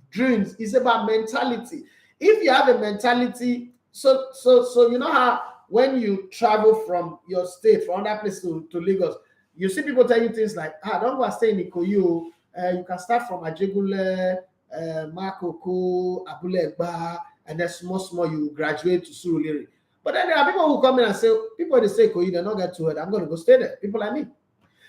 dreams is about mentality. If you have a mentality, so you know how when you travel from your state, from another place to Lagos, you see people tell you things like, don't go and stay in Ikoyi. You can start from Ajegule, Makoko, Abule Egba, and then small, you graduate to Surulere. But then there are people who come in and say, people they say Ikoyi, they're not get to it. I'm going to go stay there. People like me.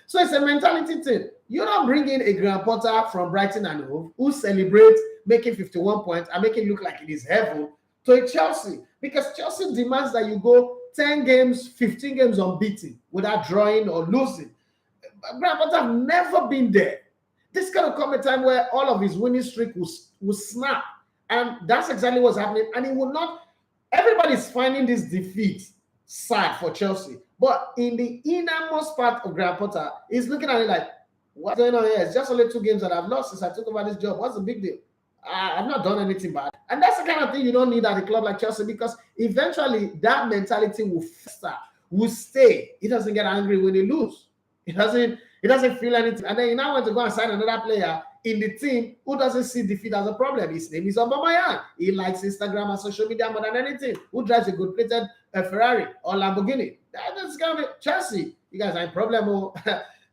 So it's a mentality thing. You don't bring in a Graham Potter from Brighton and Hove who celebrates making 51 points and make it look like it is heaven to a Chelsea, because Chelsea demands that you go 10 games, 15 games unbeaten without drawing or losing. Graham Potter have never been there. This going to come a time where all of his winning streak will snap, and that's exactly what's happening. And he will not. Everybody's finding this defeat sad for Chelsea, but in the innermost part of Graham Potter, he's looking at it like, what's going on here? It's just only 2 games that I've lost since I took over this job. What's the big deal? I've not done anything bad. And that's the kind of thing you don't need at a club like Chelsea, because eventually that mentality will fester, will stay. He doesn't get angry when they lose. He doesn't feel anything. And then he now want to go and sign another player in the team who doesn't see defeat as a problem. His name is Aubameyang. He likes Instagram and social media more than anything. Who drives a good plated Ferrari or Lamborghini? That's kind of Chelsea. You guys are in problem.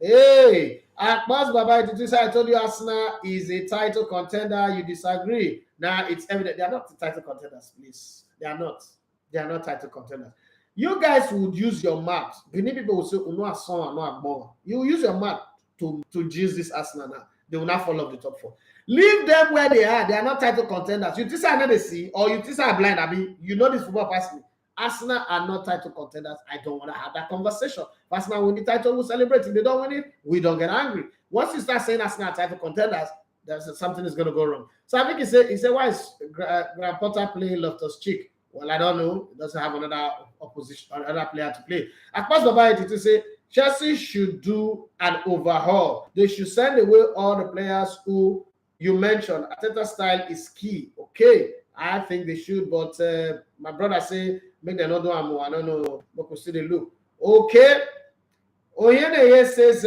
Hey, at Mas Baba, I told you Arsenal is a title contender. You disagree. Now it's evident they are not the title contenders, please. They are not. They are not title contenders. You guys would use your mouth. Guinea people will say, you will use your mouth to juice this Arsenal now. They will not fall off the top 4. Leave them where they are. They are not title contenders. You think I know see, or you think I'm blind, Abi. You know this football past me. Arsenal are not title contenders. I don't want to have that conversation. If Arsenal win the title, we'll celebrate. If they don't win it, we don't get angry. Once you start saying Arsenal are title contenders, something is going to go wrong. So I think he said, why is Graham Potter playing Loftus-Cheek? Well, I don't know. It doesn't have another player to play. At first, Baba to say Chelsea should do an overhaul. They should send away all the players who you mentioned. Arteta style is key. Okay, I think they should, but my brother say make them not do more. I don't know, but we see the look. Okay. Oyeneye says,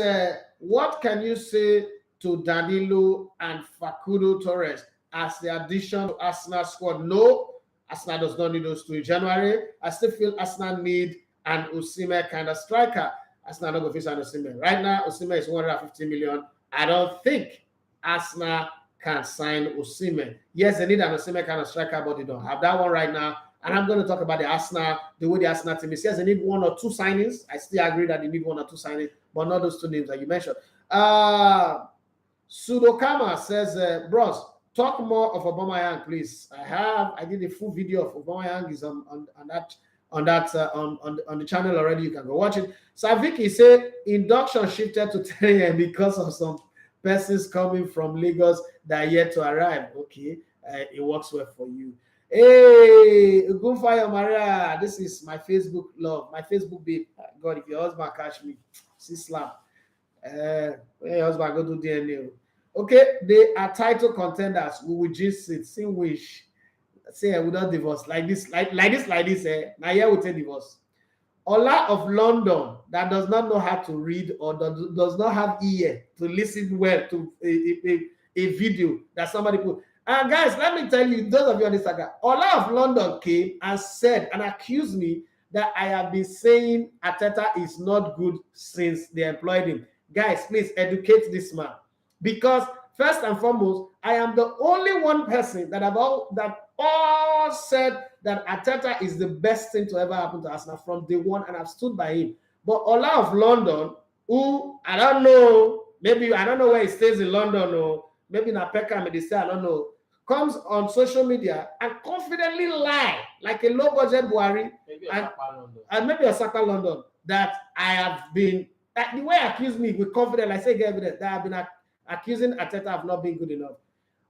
what can you say to Danilo and Facundo Torres as the addition to Arsenal squad? No, Arsenal does not need those 2 in January. I still feel Arsenal need an Osimhen kind of striker. Arsenal not going to face an Osimhen. Right now, Osimhen is 150 million. I don't think Arsenal can sign Osimhen. Yes, they need an Osimhen kind of striker, but they don't have that one right now. And I'm going to talk about the way the Arsenal team is. Yes, they need 1 or 2 signings. I still agree that they need 1 or 2 signings, but not those 2 names that you mentioned. Sudokama says, bros, talk more of Aubameyang, please. I did a full video of Aubameyang. Is on the channel already. You can go watch it. Saviki said induction shifted to 10 a.m. because of some persons coming from Lagos that are yet to arrive. Okay, it works well for you. Hey, Gunfire Maria, this is my Facebook love, my Facebook babe. God, if your husband catch me, see slap. When your husband go do DNA. Okay, they are title contenders. We will just sit, sing wish. Say without divorce like this. Now here we take divorce. Ola of London that does not know how to read or does not have ear to listen well to a video that somebody put. And guys, let me tell you, those of you on Instagram, Ola of London came and said and accused me that I have been saying Arteta is not good since they employed him. Guys, please educate this man, because first and foremost, I am the only one person that all said that Arteta is the best thing to ever happen to Arsenal from day one, and I've stood by him. But Ola of London, who I don't know, maybe I don't know where he stays in London, or maybe in Apeka, Medicine, I don't know, comes on social media and confidently lie like a low budget Buhari, and maybe Osaka London, that I have been, the way I accuse me with confidence, I say get evidence that I've been accusing Arteta of not being good enough.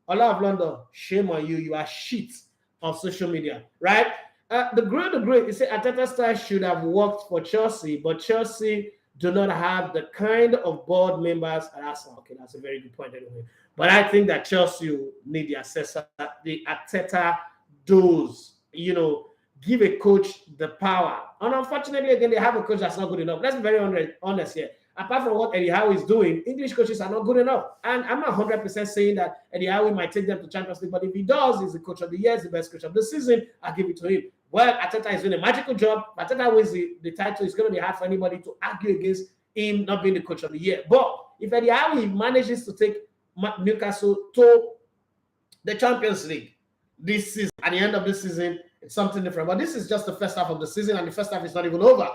Ola of London, shame on you. You are shit on social media, right? The great, you say Arteta style should have worked for Chelsea, but Chelsea do not have the kind of board members at Arsenal. Okay, that's a very good point anyway. But I think that Chelsea will need the assessor, the Arteta does, give a coach the power. And unfortunately, again, they have a coach that's not good enough. Let's be very honest here. Apart from what Eddie Howe is doing, English coaches are not good enough. And I'm not 100% saying that Eddie Howe might take them to Champions League, but if he does, he's the coach of the year, he's the best coach of the season, I'll give it to him. Well, Arteta is doing a magical job. Arteta wins the title. It's going to be hard for anybody to argue against him not being the coach of the year. But if Eddie Howe manages to take Newcastle to the Champions League this season, at the end of this season, it's something different. But this is just the first half of the season, and the first half is not even over.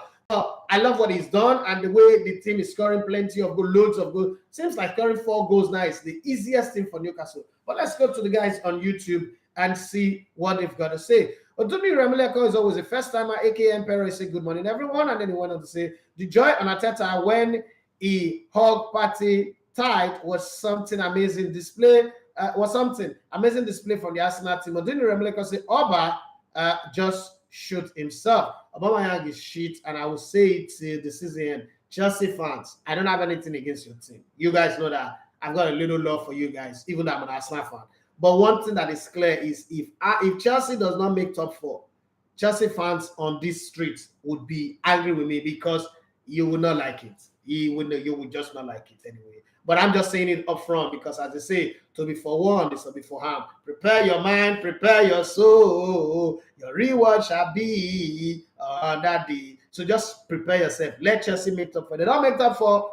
I love what he's done, and the way the team is scoring plenty of goals, loads of goals. Seems like scoring 4 goals now is the easiest thing for Newcastle. But let's go to the guys on YouTube and see what they've got to say. Odumi Remileko is always a first timer, aka Emperor. He said good morning, everyone. And then he went on to say the joy on Arteta when he hog party tied was something amazing display. Amazing display from the Arsenal team. Odumi Remileko said Oba just shoot himself. Aubameyang is shit, and I will say it till the season end. Chelsea fans, I don't have anything against your team. You guys know that I've got a little love for you guys, even though I'm an Arsenal fan. But one thing that is clear is if Chelsea does not make top 4, Chelsea fans on this street would be angry with me because you would not like it. You would just not like it anyway. But I'm just saying it up front because, as they say, to be forewarned is to be forearmed. Prepare your mind, prepare your soul. Your reward shall be on that day. So just prepare yourself. Let Chelsea make top 4. They don't make top 4.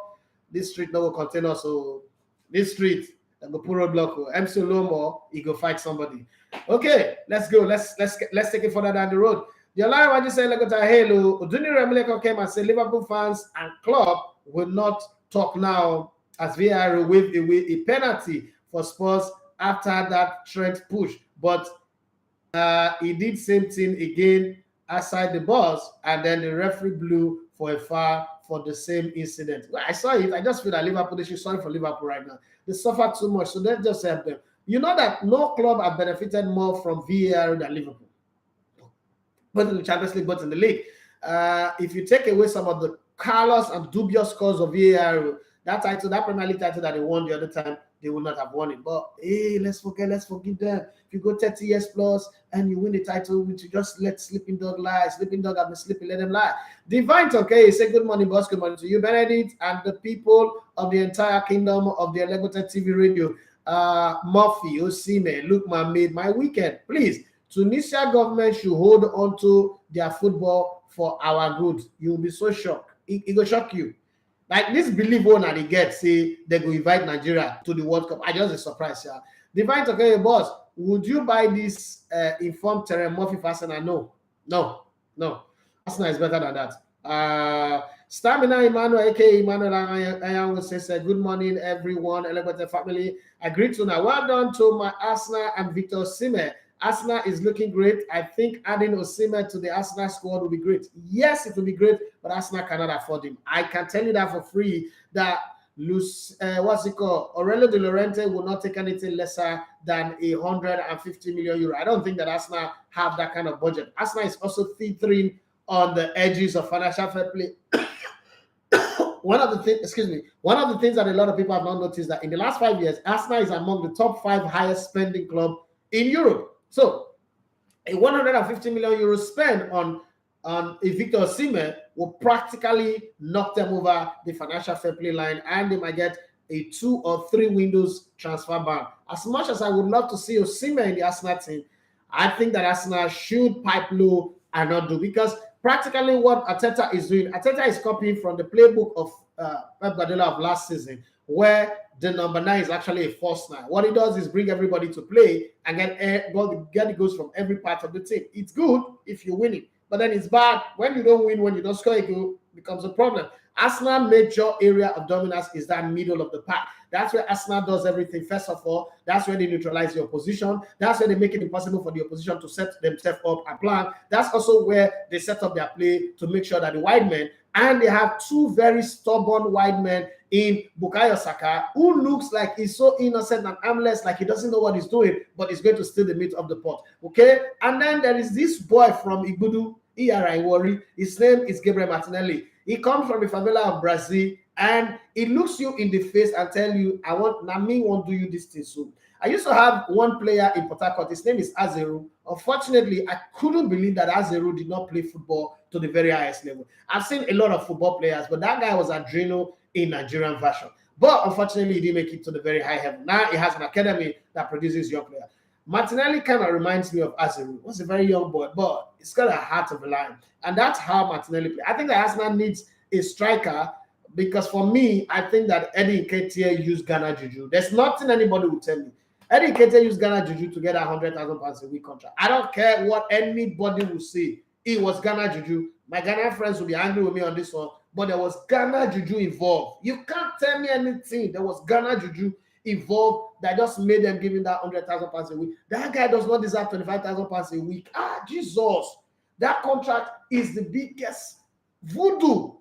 This street no will contain us. So this street, the go put roadblock. MC Lomo, he go fight somebody. Okay, let's go. Let's take it further down the road. The Alliance Waji said, hello. Oduni Remileko came and said Liverpool fans and club will not talk now as VAR waved away a penalty for Spurs after that Trent push. But he did same thing again outside the box, and then the referee blew for a foul for the same incident. Well, I saw it. I just feel that Liverpool, they should sorry for Liverpool right now. They suffer too much, so let's just help them. You know that no club have benefited more from VAR than Liverpool, both in the Champions League, both in the league. If you take away some of the careless and dubious scores of VAR, that Premier League title that they won the other time, they would not have won it. But hey, let's forgive them. If you go 30 years plus and you win the title, you just let Sleeping Dog lie. Sleeping Dog have been sleeping, let them lie. Divine okay, say good morning, boss. Good morning to you, Benedict, and the people of the entire kingdom of the Legotet TV radio. Murphy, Osime, look, made my weekend. Please, Tunisia government should hold on to their football for our good. You'll be so shocked. It will shock you. Like this belief one that they get, say they go invite Nigeria to the World Cup. I just a surprise, yeah. Divine okay, boss, would you buy this informed Terry Murphy for Arsenal? No. Arsenal is better than that. Stamina Emmanuel, aka Emmanuel Ayan says, good morning, everyone. Elevator family. Agree to now. Well done to my Arsenal and Victor Osimhen. Arsenal is looking great. I think adding Osimhen to the Arsenal squad will be great. Yes, it will be great, but Arsenal cannot afford him. I can tell you that for free that Aurelio De Laurentiis will not take anything lesser than 150 million euro. I don't think that Arsenal have that kind of budget. Arsenal is also teetering on the edges of financial fair play. One of the things that a lot of people have not noticed that in the last 5 years, Arsenal is among the top 5 highest spending club in Europe. So a 150 million euro spend on a Victor Osimhen will practically knock them over the financial fair play line, and they might get a 2 or 3 windows transfer ban. As much as I would love to see Osimhen in the Arsenal team, I think that Arsenal should pipe low and not do, because practically what Arteta is doing, Arteta is copying from the playbook of Pep Guardiola of last season, where the number 9 is actually a false 9. What he does is bring everybody to play and get the goals from every part of the team. It's good if you win it, but then it's bad when you don't win, when you don't score a goal, becomes a problem. Arsenal's major area of dominance is that middle of the pack. That's where Arsenal does everything. First of all, that's where they neutralize the opposition. That's where they make it impossible for the opposition to set themselves up and plan. That's also where they set up their play to make sure that the wide men, and they have 2 very stubborn wide men in Bukayo Saka, who looks like he's so innocent and harmless, like he doesn't know what he's doing, but he's going to steal the meat of the pot. Okay? And then there is this boy from Igbudu, ERI Worry. His name is Gabriel Martinelli. He comes from the favela of Brazil, and he looks you in the face and tell you, I want to do you this thing soon. I used to have one player in Port Harcourt. His name is Azeru. Unfortunately, I couldn't believe that Azeru did not play football to the very highest level. I've seen a lot of football players, but that guy was Adreno in Nigerian version. But unfortunately, he didn't make it to the very high level. Now he has an academy that produces young players. Martinelli kind of reminds me of Azeru. He's a very young boy, but he's got a heart of a lion. And that's how Martinelli plays. I think that Arsenal needs a striker, because for me, I think that Eddie Nketiah used Ghana Juju. There's nothing anybody will tell me. Eddie Nketiah used Ghana Juju to get a £100,000 a week contract. I don't care what anybody will say. It was Ghana Juju. My Ghana friends will be angry with me on this one, but there was Ghana Juju involved. You can't tell me anything. There was Ghana Juju involved that just made them give him that £100,000 a week. That guy does not deserve £25,000 a week. Jesus. That contract is the biggest voodoo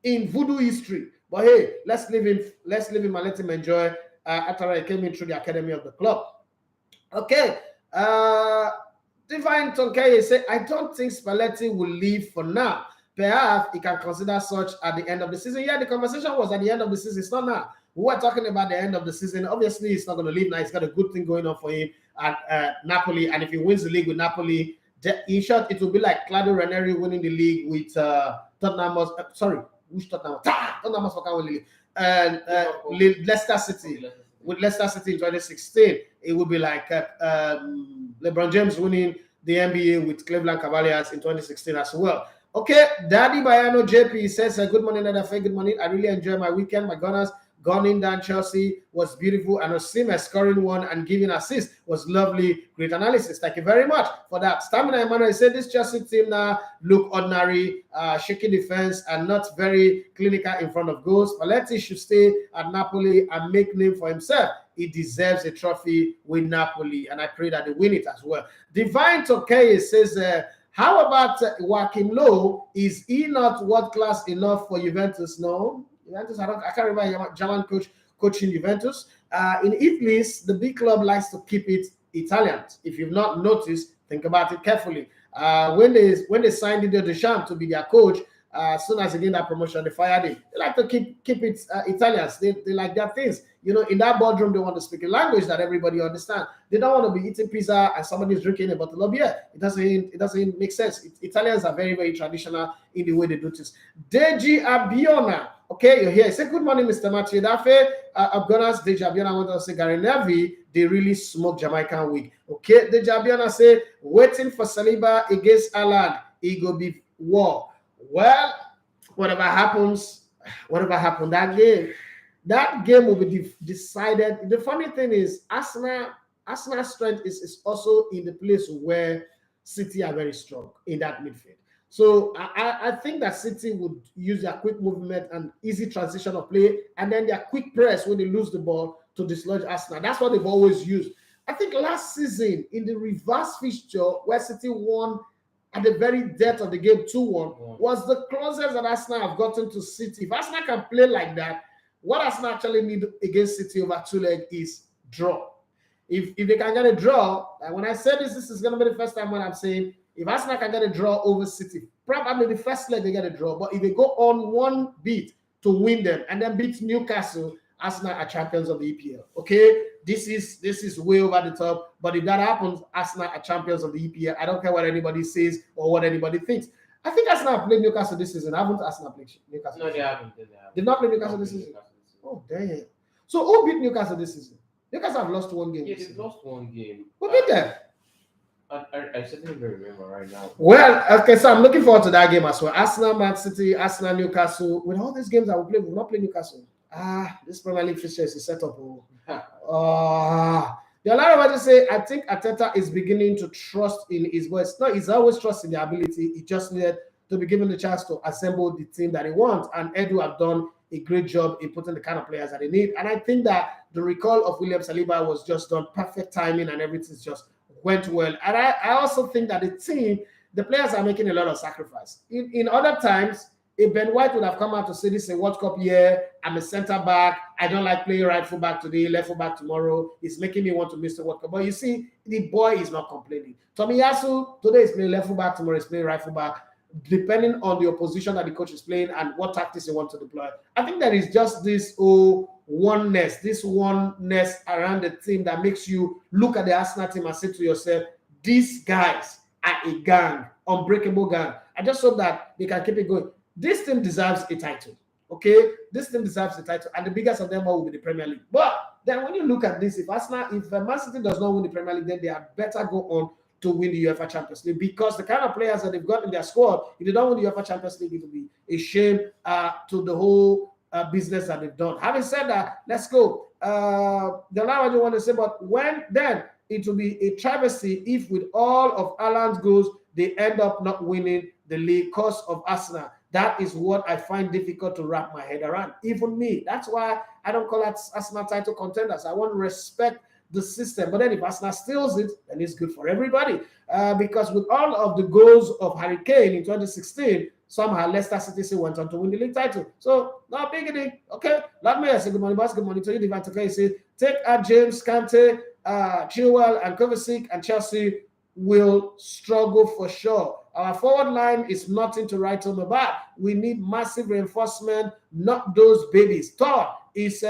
in voodoo history. But hey, let's leave him and let him enjoy after I came in through the academy of the club. Okay. Divine Tonkeye said, I don't think Spalletti will leave for now. Perhaps he can consider such at the end of the season. Yeah, the conversation was at the end of the season. It's not now. We were talking about the end of the season. Obviously, he's not going to leave now. He's got a good thing going on for him at Napoli. And if he wins the league with Napoli, in short, it will be like Claudio Ranieri winning the league with Tottenham. Which Tottenham? Tottenham for league. And Leicester City. With Leicester City in 2016, it would be like LeBron James winning the NBA with Cleveland Cavaliers in 2016 as well. Okay, Daddy Bayano JP says, good morning, Nadafe. Good morning. I really enjoyed my weekend. My Gunners gunning down Chelsea was beautiful, and Osimhen scoring one and giving assist was lovely. Great analysis. Thank you very much for that. Stamina Emmanuel said this Chelsea team now look ordinary, shaky defense and not very clinical in front of goals. Spalletti should stay at Napoli and make name for himself. He deserves a trophy with Napoli, and I pray that they win it as well. Divine Tokeye says, how about Joachim Low? Is he not world class enough for Juventus? No. Juventus, I can't remember German coach coaching Juventus. In Italy, the big club likes to keep it Italian. If you've not noticed, think about it carefully. When they signed Didier Deschamps to be their coach, as soon as they get that promotion, they fired him. They like to keep it Italians. They like their things. You know, in that boardroom, they want to speak a language that everybody understands. They don't want to be eating pizza and somebody's drinking a bottle of beer. It doesn't make sense. Italians are very, very traditional in the way they do things. Deji Abiona. Okay, you're here. Say good morning, Mr. Matthew Dafe. Abgonas, Deji Abiona want to say Gary Neville, they really smoke Jamaican week. Okay, Deji Abiona say, waiting for Saliba against Alan. It go be war. Well, whatever happens, that game will be decided. The funny thing is, Arsenal's strength is also in the place where City are very strong in that midfield. So I think that City would use their quick movement and easy transition of play, and then their quick press when they lose the ball to dislodge Arsenal. That's what they've always used. I think last season in the reverse fixture where City won at the very depth of the game 2-1 was the closest that Arsenal have gotten to City. If Arsenal can play like that, what Arsenal actually need against City over 2 legs is draw. If they can get a draw, and when I say this is going to be the first time when I'm saying if Arsenal can get a draw over City, probably the first leg they get a draw, but if they go on one beat to win them and then beat Newcastle, Arsenal are champions of the EPL. Okay, this is way over the top, but if that happens, Arsenal are champions of the EPL. I don't care what anybody says or what anybody thinks. I think Arsenal played Newcastle this season. Haven't Arsenal played Newcastle? No, they haven't. Did not play Newcastle this season? Oh, damn. So who beat Newcastle this season? Newcastle have lost one game. Yeah, they've lost one game. Who beat them? I certainly don't remember right now. Well, okay, so I'm looking forward to that game as well. Arsenal, Man City, Arsenal, Newcastle. With all these games I will play, we will not play Newcastle. This Premier League fixture is a setup. The Alara just say, I think Arteta is beginning to trust in his boys. No, he's always trusting the ability. He just needed to be given the chance to assemble the team that he wants. And Edu have done a great job in putting the kind of players that they need. And I think that the recall of William Saliba was just done perfect timing and everything just went well. And I also think that the players are making a lot of sacrifice. In other times, if Ben White would have come out to say this is a World Cup year, I'm a center back, I don't like playing right full back today, left full back tomorrow, it's making me want to miss the World Cup. But you see, the boy is not complaining. Tomiyasu, today is playing left full back, tomorrow is playing right full back. depending on the opposition that the coach is playing and what tactics he wants to deploy. I think there is just this oneness around the team that makes you look at the Arsenal team and say to yourself, these guys are a gang, unbreakable gang. I just hope that they can keep it going. This team deserves a title. Okay, this team deserves the title, and the biggest of them all will be the Premier League. But then when you look at this, if Man City does not win the Premier League, then they had better go on to win the UEFA Champions League, because the kind of players that they've got in their squad, if they don't win the UEFA Champions League, it will be a shame to the whole business that they've done. Having said that, let's go. The last I want to say, but then it will be a travesty if with all of Haaland's goals, they end up not winning the league because of Arsenal. That is what I find difficult to wrap my head around. Even me. That's why I don't call it Arsenal title contenders. I want to respect the system. But then if Arsenal steals it, then it's good for everybody. Because with all of the goals of Harry Kane in 2016, somehow Leicester City went on to win the league title. So, no big deal. Okay. Let me say good morning, boss. Good morning to you. Divine Tokai say, take out James, Conte, Chilwell, and Kovacic, and Chelsea will struggle for sure. Our forward line is nothing to write home about. We need massive reinforcement, not those babies. Todd is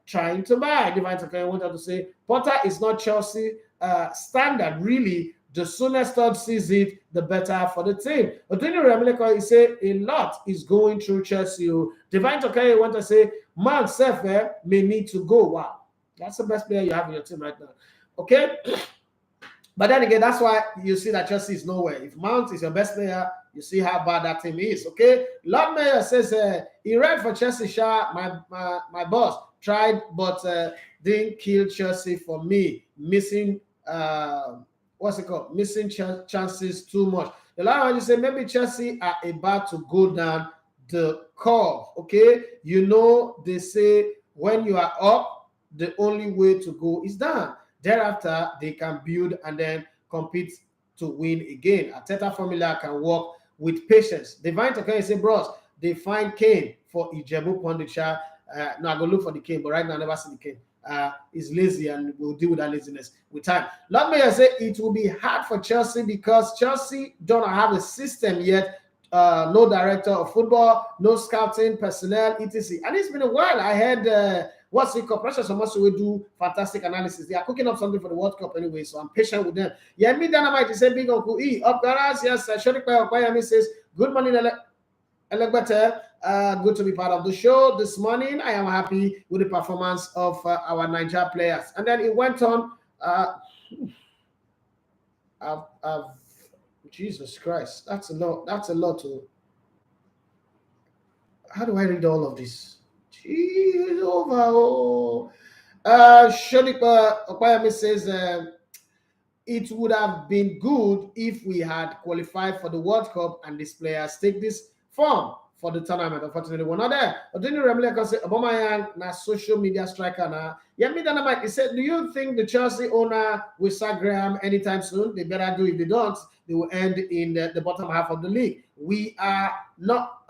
trying to buy. Divine Tokai wanted to say, Potter is not Chelsea standard, really. The sooner Todd sees it, the better for the team. Odini Rameleko, he said a lot is going through Chelsea. Divine Tokai want to say, Man Sefer may need to go. Wow, that's the best player you have in your team right now. Okay. But then again, that's why you see that Chelsea is nowhere. If Mount is your best player, you see how bad that team is. Okay, Lord Mayor says he ran for Chelsea. My boss tried, but didn't kill Chelsea for me. Missing Missing chances too much. The last one you say maybe Chelsea are about to go down the curve. Okay, you know they say when you are up, the only way to go is down. Thereafter, they can build and then compete to win again. Arteta formula can work with patience. Divine Tokai say, bros, they find Kane for Ijebu Pondicha. No, I go look for the Kane, but right now I never see the Kane. He's lazy and we'll deal with that laziness with time. Let me say it will be hard for Chelsea because Chelsea don't have a system yet. No director of football, no scouting personnel, etc. And it's been a while. I had what's the corporation supposed to do fantastic analysis. They are cooking up something for the World Cup anyway, so I'm patient with them. Yeah, me Dynamite is saying big Uncle E. Up Garas, yes, Shorik Bayami says, good morning, Elegbete. Good to be part of the show this morning. I am happy with the performance of our Niger players. And then it went on. Jesus Christ, that's a lot. That's a lot to. How do I read all of this? Jeez, over. Shodipa Okayami says it would have been good if we had qualified for the World Cup and these players take this form for the tournament. Unfortunately, we're not there. But then you can say Aubameyang na social media striker na. Yeah, me Dynamite. He said, do you think the Chelsea owner will sack Graham anytime soon? They better do. If they don't, they will end in the bottom half of the league. We are not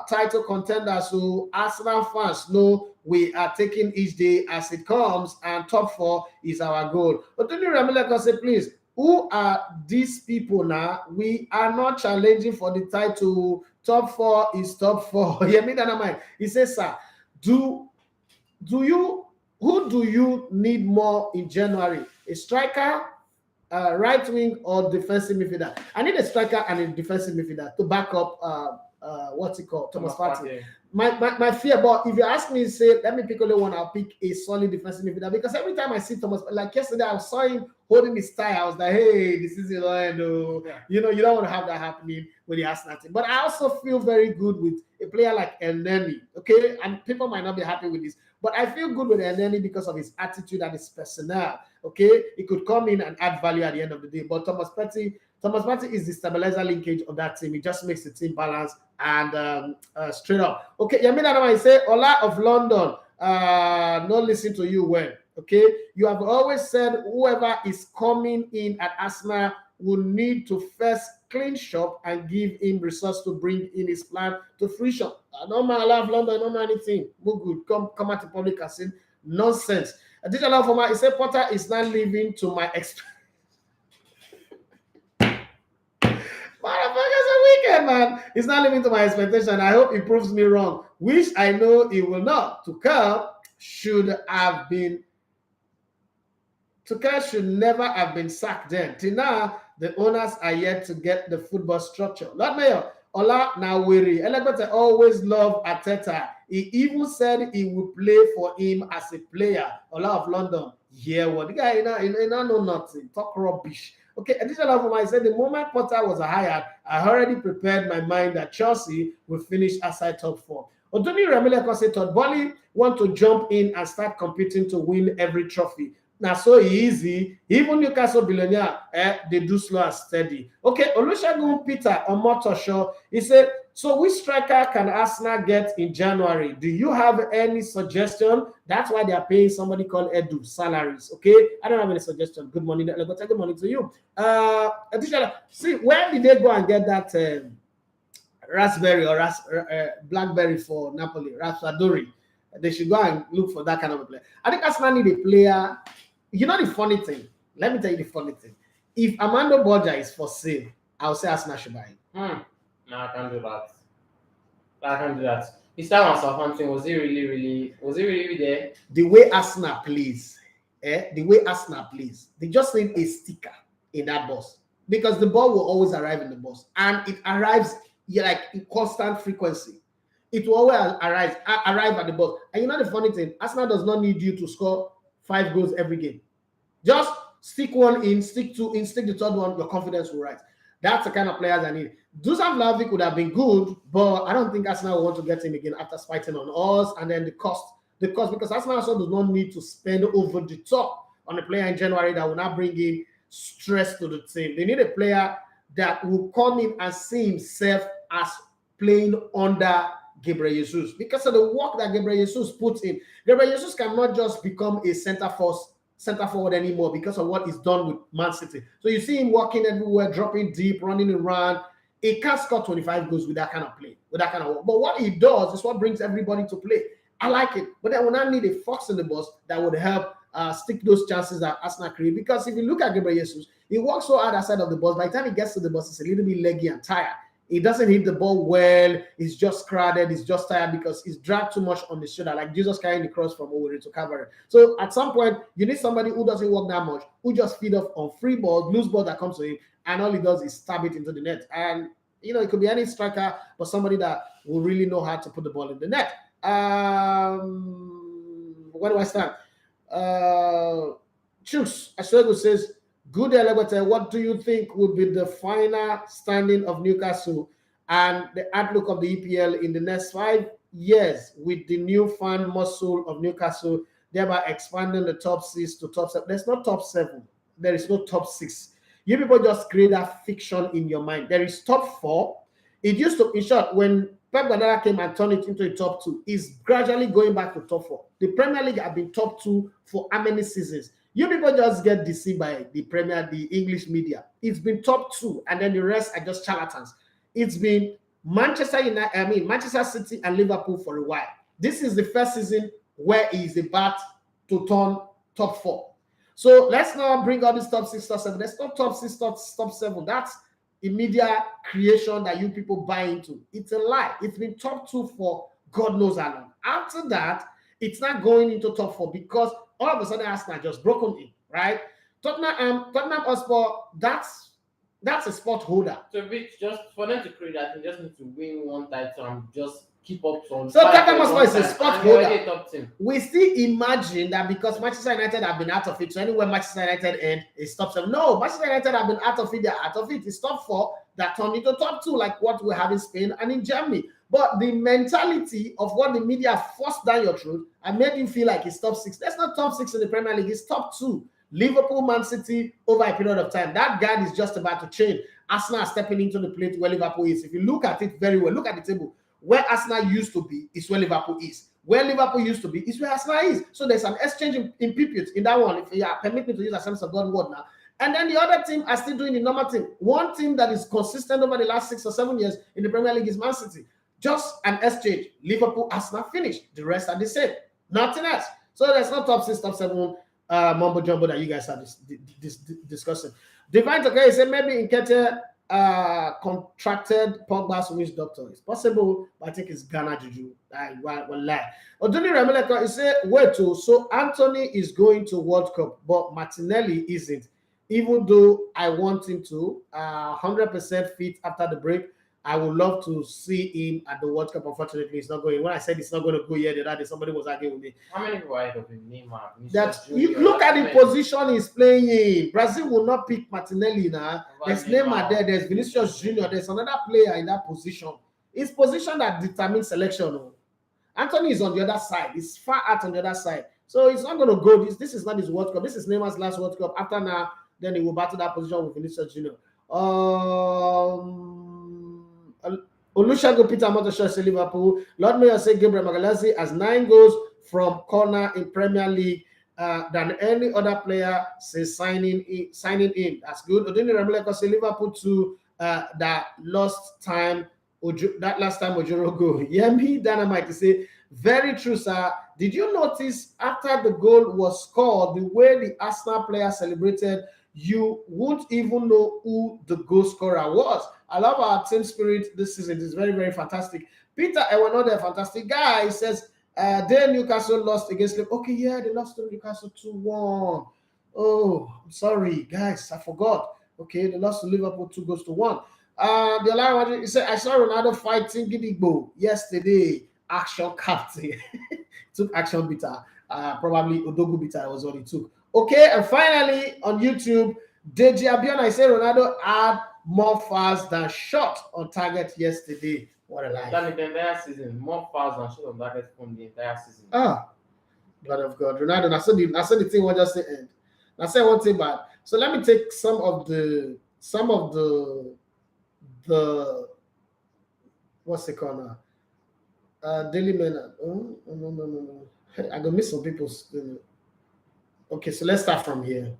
title contenders, so Arsenal fans know we are taking each day as it comes, and top 4 is our goal. But then you can say, please, who are these people now? We are not challenging for the title. Top 4 is top 4. Yeah, me Dynamite. He says, sir, who do you need more in January? A striker, right wing, or defensive midfielder? I need a striker and a defensive midfielder to back up Thomas Partey. My fear, but if you ask me, say, let me pick only one, I'll pick a solid defensive midfielder, because every time I see Thomas, like yesterday, I saw him holding his tie. I was like, hey, this is Orlando. Yeah. You know, you don't want to have that happening with the Arsenal team. But I also feel very good with a player like Ebening, okay? And people might not be happy with this, but I feel good with Ebening because of his attitude and his personnel, okay? He could come in and add value at the end of the day. But Thomas Partey is the stabilizer linkage of that team. It just makes the team balance and straight up. Okay, Yamina, I say, Ola of London, not listen to you well. Okay, you have always said whoever is coming in at Arsenal will need to first clean shop and give him resource to bring in his plan to fruition. I don't mind, I love London, I don't know anything. Move good, come out to public and say nonsense. I did a lot for my. He said Potter is not living to my expectations. Motherfuckers are wicked. man, he's not living to my expectation. I hope he proves me wrong, which I know he will not. Tuchel should never have been sacked then. Till now, the owners are yet to get the football structure. Lord Mayor, Ola Nawiri, Elegbete always loved Arteta. He even said he would play for him as a player. Ola of London. Yeah, what the guy, he don't know nothing. Talk rubbish. Okay, additional for I said the moment Potter was hired, I already prepared my mind that Chelsea will finish outside top 4. Oduni Remile said Todd Boehly want to jump in and start competing to win every trophy. Now so easy. Even Newcastle billionaire, they do slow and steady. Okay, Olusegun Peter Omotosho, he said, so which striker can Arsenal get in January? Do you have any suggestion? That's why they are paying somebody called Edu salaries. Okay, I don't have any suggestion. Good morning, good morning to you. Additional, see, where did they go and get that raspberry or blackberry for Napoli? Raspadori. They should go and look for that kind of a player. I think Arsenal need a player. You know the funny thing? Let me tell you the funny thing. If Armando Borja is for sale, I'll say Arsenal should buy him. No, I can't do that. I can't do that. His time at Southampton, was he really there? The way Arsenal plays, they just need a sticker in that box. Because the ball will always arrive in the box. And it arrives like in constant frequency. It will always arrive at the box. And you know the funny thing? Arsenal does not need you to score 5 goals every game. Just stick one in, stick two in, stick the third one, your confidence will rise. That's the kind of players I need. Dusan Vlahovic would have been good, but I don't think Arsenal will want to get him again after spiting on us. And then the cost, because Arsenal also does not need to spend over the top on a player in January that will not bring in stress to the team. They need a player that will come in and see himself as playing under Gabriel Jesus, because of the work that Gabriel Jesus puts in. Gabriel Jesus cannot just become a center forward anymore because of what he's done with Man City. So you see him walking everywhere, dropping deep, running around. He can't score 25 goals with that kind of play, with that kind of work. But what he does is what brings everybody to play. I like it. But then we now need a fox in the box that would help stick those chances that Arsenal create. Because if you look at Gabriel Jesus, he works so hard outside of the box. By the time he gets to the box, it's a little bit leggy and tired. He doesn't hit the ball well. He's just crowded. He's just tired because he's dragged too much on the shoulder, like Jesus carrying the cross from Owerri to Calvary. So at some point, you need somebody who doesn't work that much, who just feed off on free balls, loose ball that comes to him, and all he does is stab it into the net. And, you know, it could be any striker, but somebody that will really know how to put the ball in the net. Where do I stand? Chus Aswego says, good Elegbete, what do you think will be the final standing of Newcastle and the outlook of the EPL in the next 5 years with the new fan muscle of Newcastle, thereby expanding the top 6 to top 7? There's no top 7. There is no top 6. You people just create that fiction in your mind. There is top 4. It used to, in short, when Pep Guardiola came and turned it into a top 2, it's gradually going back to top 4. The Premier League have been top 2 for how many seasons? You people just get deceived by the English media. It's been top 2, and then the rest are just charlatans. It's been Manchester City and Liverpool for a while. This is the first season where he's about to turn top 4. So let's not bring all this top 6, top 7. There's not top 6, top 7. That's a media creation that you people buy into. It's a lie. It's been top 2 for God knows how long. After that, it's not going into top 4 because all of a sudden Arsenal just broken in, right? Tottenham Hotspur, that's a spot holder. So just for them to create that, they just need to win one title and just keep up on. So Tottenham Hotspur is a spot holder. Top team. We still imagine that because Manchester United have been out of it, so anywhere Manchester United end is top 7. No, Manchester United have been out of it, they're out of it. It's top 4 that turned into top 2, like what we have in Spain and in Germany. But the mentality of what the media forced down your throat and made you feel like it's top 6. That's not top 6 in the Premier League, it's top 2. Liverpool, Man City, over a period of time. That guard is just about to change. Arsenal are stepping into the plate where Liverpool is. If you look at it very well, look at the table. Where Arsenal used to be is where Liverpool is. Where Liverpool used to be is where Arsenal is. So there's an exchange in pupils in that one. If you permit me to use a sense of God word now. And then the other team are still doing the normal thing. One team that is consistent over the last 6 or 7 years in the Premier League is Man City. Just an exchange. Liverpool, Arsenal finished. The rest are the same. Nothing else. So there's no top 6, top 7 mumbo jumbo that you guys are discussing. Divine Tokay said maybe Nketiah contracted Pogba's witch doctor. It's possible, but I think it's Ghana Juju. Well, lie. Oduni Rameleka, he said, wait, so Anthony is going to World Cup, but Martinelli isn't. Even though I want him to, 100% fit after the break. I would love to see him at the World Cup. Unfortunately, it's not going. When I said it's not going to go yet, the other day somebody was arguing with me. How many people are ahead of him? Neymar. That you look at the position he's playing in. Brazil will not pick Martinelli now. There's Neymar there. There's Vinicius Junior. There's another player in that position. It's position that determines selection. Anthony is on the other side. He's far out on the other side. So he's not going to go. This is not his World Cup. This is Neymar's last World Cup. After now, then he will battle that position with Vinicius Junior. Olusegun Peter Motosho say Liverpool. Lord Mayor say Gabriel Magalhaes has 9 goals from corner in Premier League than any other player since signing in. That's good. Odini Rameleko say Liverpool to that last time Ojoro go. Yemi Dynamite say very true, sir. Did you notice after the goal was scored, the way the Arsenal player celebrated? You won't even know who the goal scorer was. I love our team spirit this season. It's very, very fantastic. Peter Ewanode, fantastic guy, he says, then Newcastle lost against Liverpool. Okay, yeah, they lost to Newcastle 2-1. Oh, I'm sorry, guys, I forgot. Okay, they lost to Liverpool 2-1. The other he said, I saw Ronaldo fighting Gidigbo yesterday. Action captain. Took action bitter. Probably Odogu bitter was what he took. Okay, and finally on YouTube, Deji Abiona, I say Ronaldo had more fouls than shot on target yesterday. What a life. That the entire season, more fouls than shot on target from the entire season. God of God. Ronaldo, I saw the thing what just end. I said one thing bad. So let me take some of the what's it called now? Daily Mail. No. I gonna miss some people's. Okay, so let's start from here.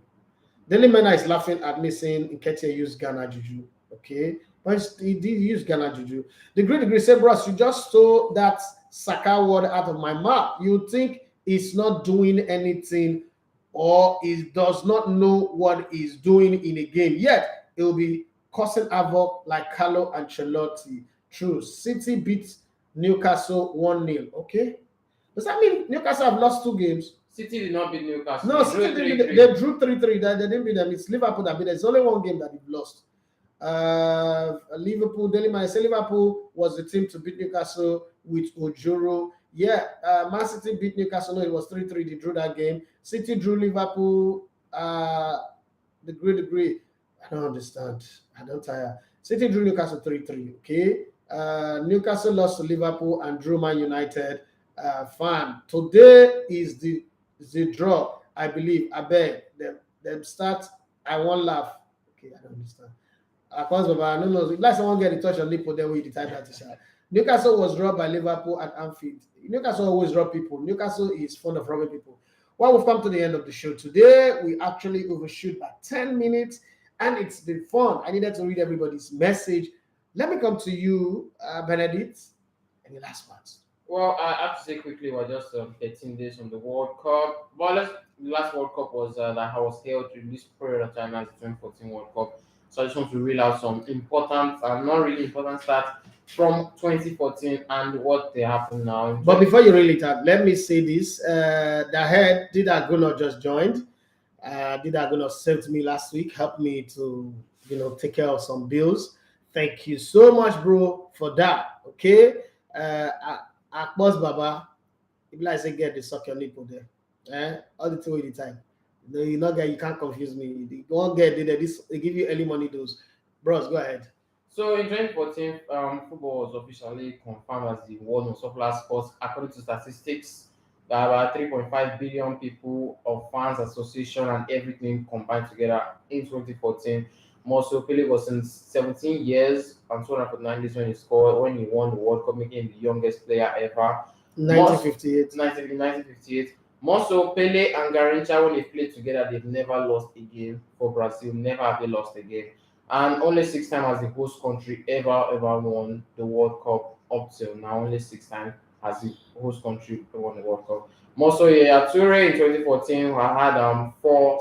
Daily Mena is laughing at me saying Nketiah used Ghana Juju. Okay, but he did use Ghana Juju. The great degree said, bros, you just stole that Saka word out of my mouth. You think he's not doing anything or he does not know what he's doing in a game, yet it will be causing havoc like Carlo Ancelotti. True. City beat Newcastle 1-0. Okay. Does that mean Newcastle have lost 2 games? City did not beat Newcastle. No, City they drew 3-3. They didn't beat them. It's Liverpool that beat them. There's only 1 game that they've lost. Liverpool, Daily Mail say Liverpool was the team to beat Newcastle with Ojoro. Yeah, Man City beat Newcastle. No, it was 3-3. They drew that game. City drew Liverpool. The degree. I don't understand. I don't tire. City drew Newcastle 3-3. Okay. Newcastle lost to Liverpool and drew Man United. Fine. Today is the draw, I believe. I beg them start. I won't laugh. Okay, I don't understand. No. Like someone get in touch on Liverpool, then we decide that to Newcastle was robbed by Liverpool at Anfield. Newcastle always rob people. Newcastle is fond of robbing people. Well, we've come to the end of the show today. We actually overshoot by 10 minutes, and it's been fun. I needed to read everybody's message. Let me come to you, Benedict. Any last words? Well, I have to say quickly, we're just 13 days from the World Cup. Well, the last World Cup was that I was held during this period of time as the 2014 World Cup. So I just want to reel out some important and not really important stats from 2014 and what they happen now. But before you reel it out, let me say this. The head, Dida Aguno just joined. Dida Aguno saved me last week, helped me to, take care of some bills. Thank you so much, bro, for that. Okay? Akbos Baba, if I say get the suck your nipple there. All the time. No, you can't confuse me. The one get they give you early money dose. Bros, go ahead. So in 2014, football was officially confirmed as the world most popular sport. According to statistics, there are about 3.5 billion people of fans association and everything combined together in 2014. Marcel Pele was in 17 years and 249 days when he won the World Cup, making him the youngest player ever. 1958. Marcel Pele and Garrincha, when they played together, they've never lost a game for Brazil. Never have they lost a game. And only 6 times has the host country ever won the World Cup up till now. Only 6 times has the host country won the World Cup. Marcel Toure in 2014 had four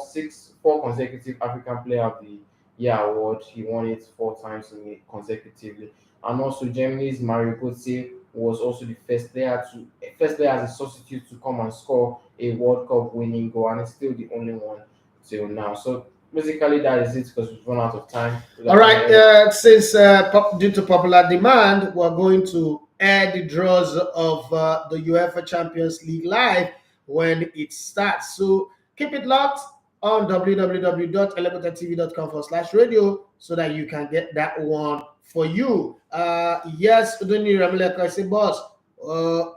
consecutive African Player of the award. He won it 4 times consecutively. And also Germany's Mario Götze was also the first player as a substitute to come and score a World Cup winning goal, and is still the only one till now. So basically that is it because we've run out of time. All right, since due to popular demand, we're going to air the draws of the UEFA Champions League live when it starts. So keep it locked on www.elementartv.com/radio so that you can get that one for you. Yes, Udoni Ramileka, I say, boss,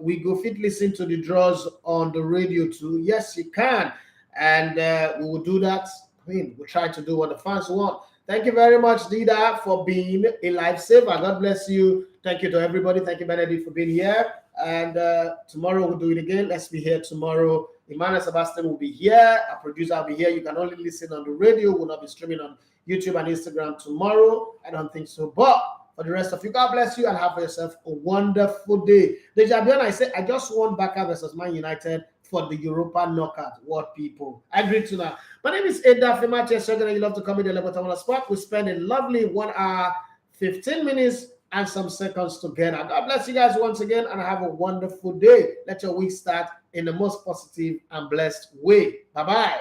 we go fit listen to the draws on the radio too. Yes, you can. And we will do that. I mean, we'll try to do what the fans want. Thank you very much, Dida, for being a lifesaver. God bless you. Thank you to everybody. Thank you, Benedict, for being here. And tomorrow we'll do it again. Let's be here tomorrow. Emmanuel Sebastian will be here. Our producer will be here. You can only listen on the radio. We'll not be streaming on YouTube and Instagram tomorrow. I don't think so. But for the rest of you, God bless you and have yourself a wonderful day. Dejabion, I say, I just want Barca versus Man United for the Europa knockout. What people? I agree to that. My name is Eda Femache Shogana. You love to come in the Lebanon spot. We spend a lovely 1 hour, 15 minutes and some seconds together. God bless you guys once again and have a wonderful day. Let your week start in the most positive and blessed way. Bye-bye.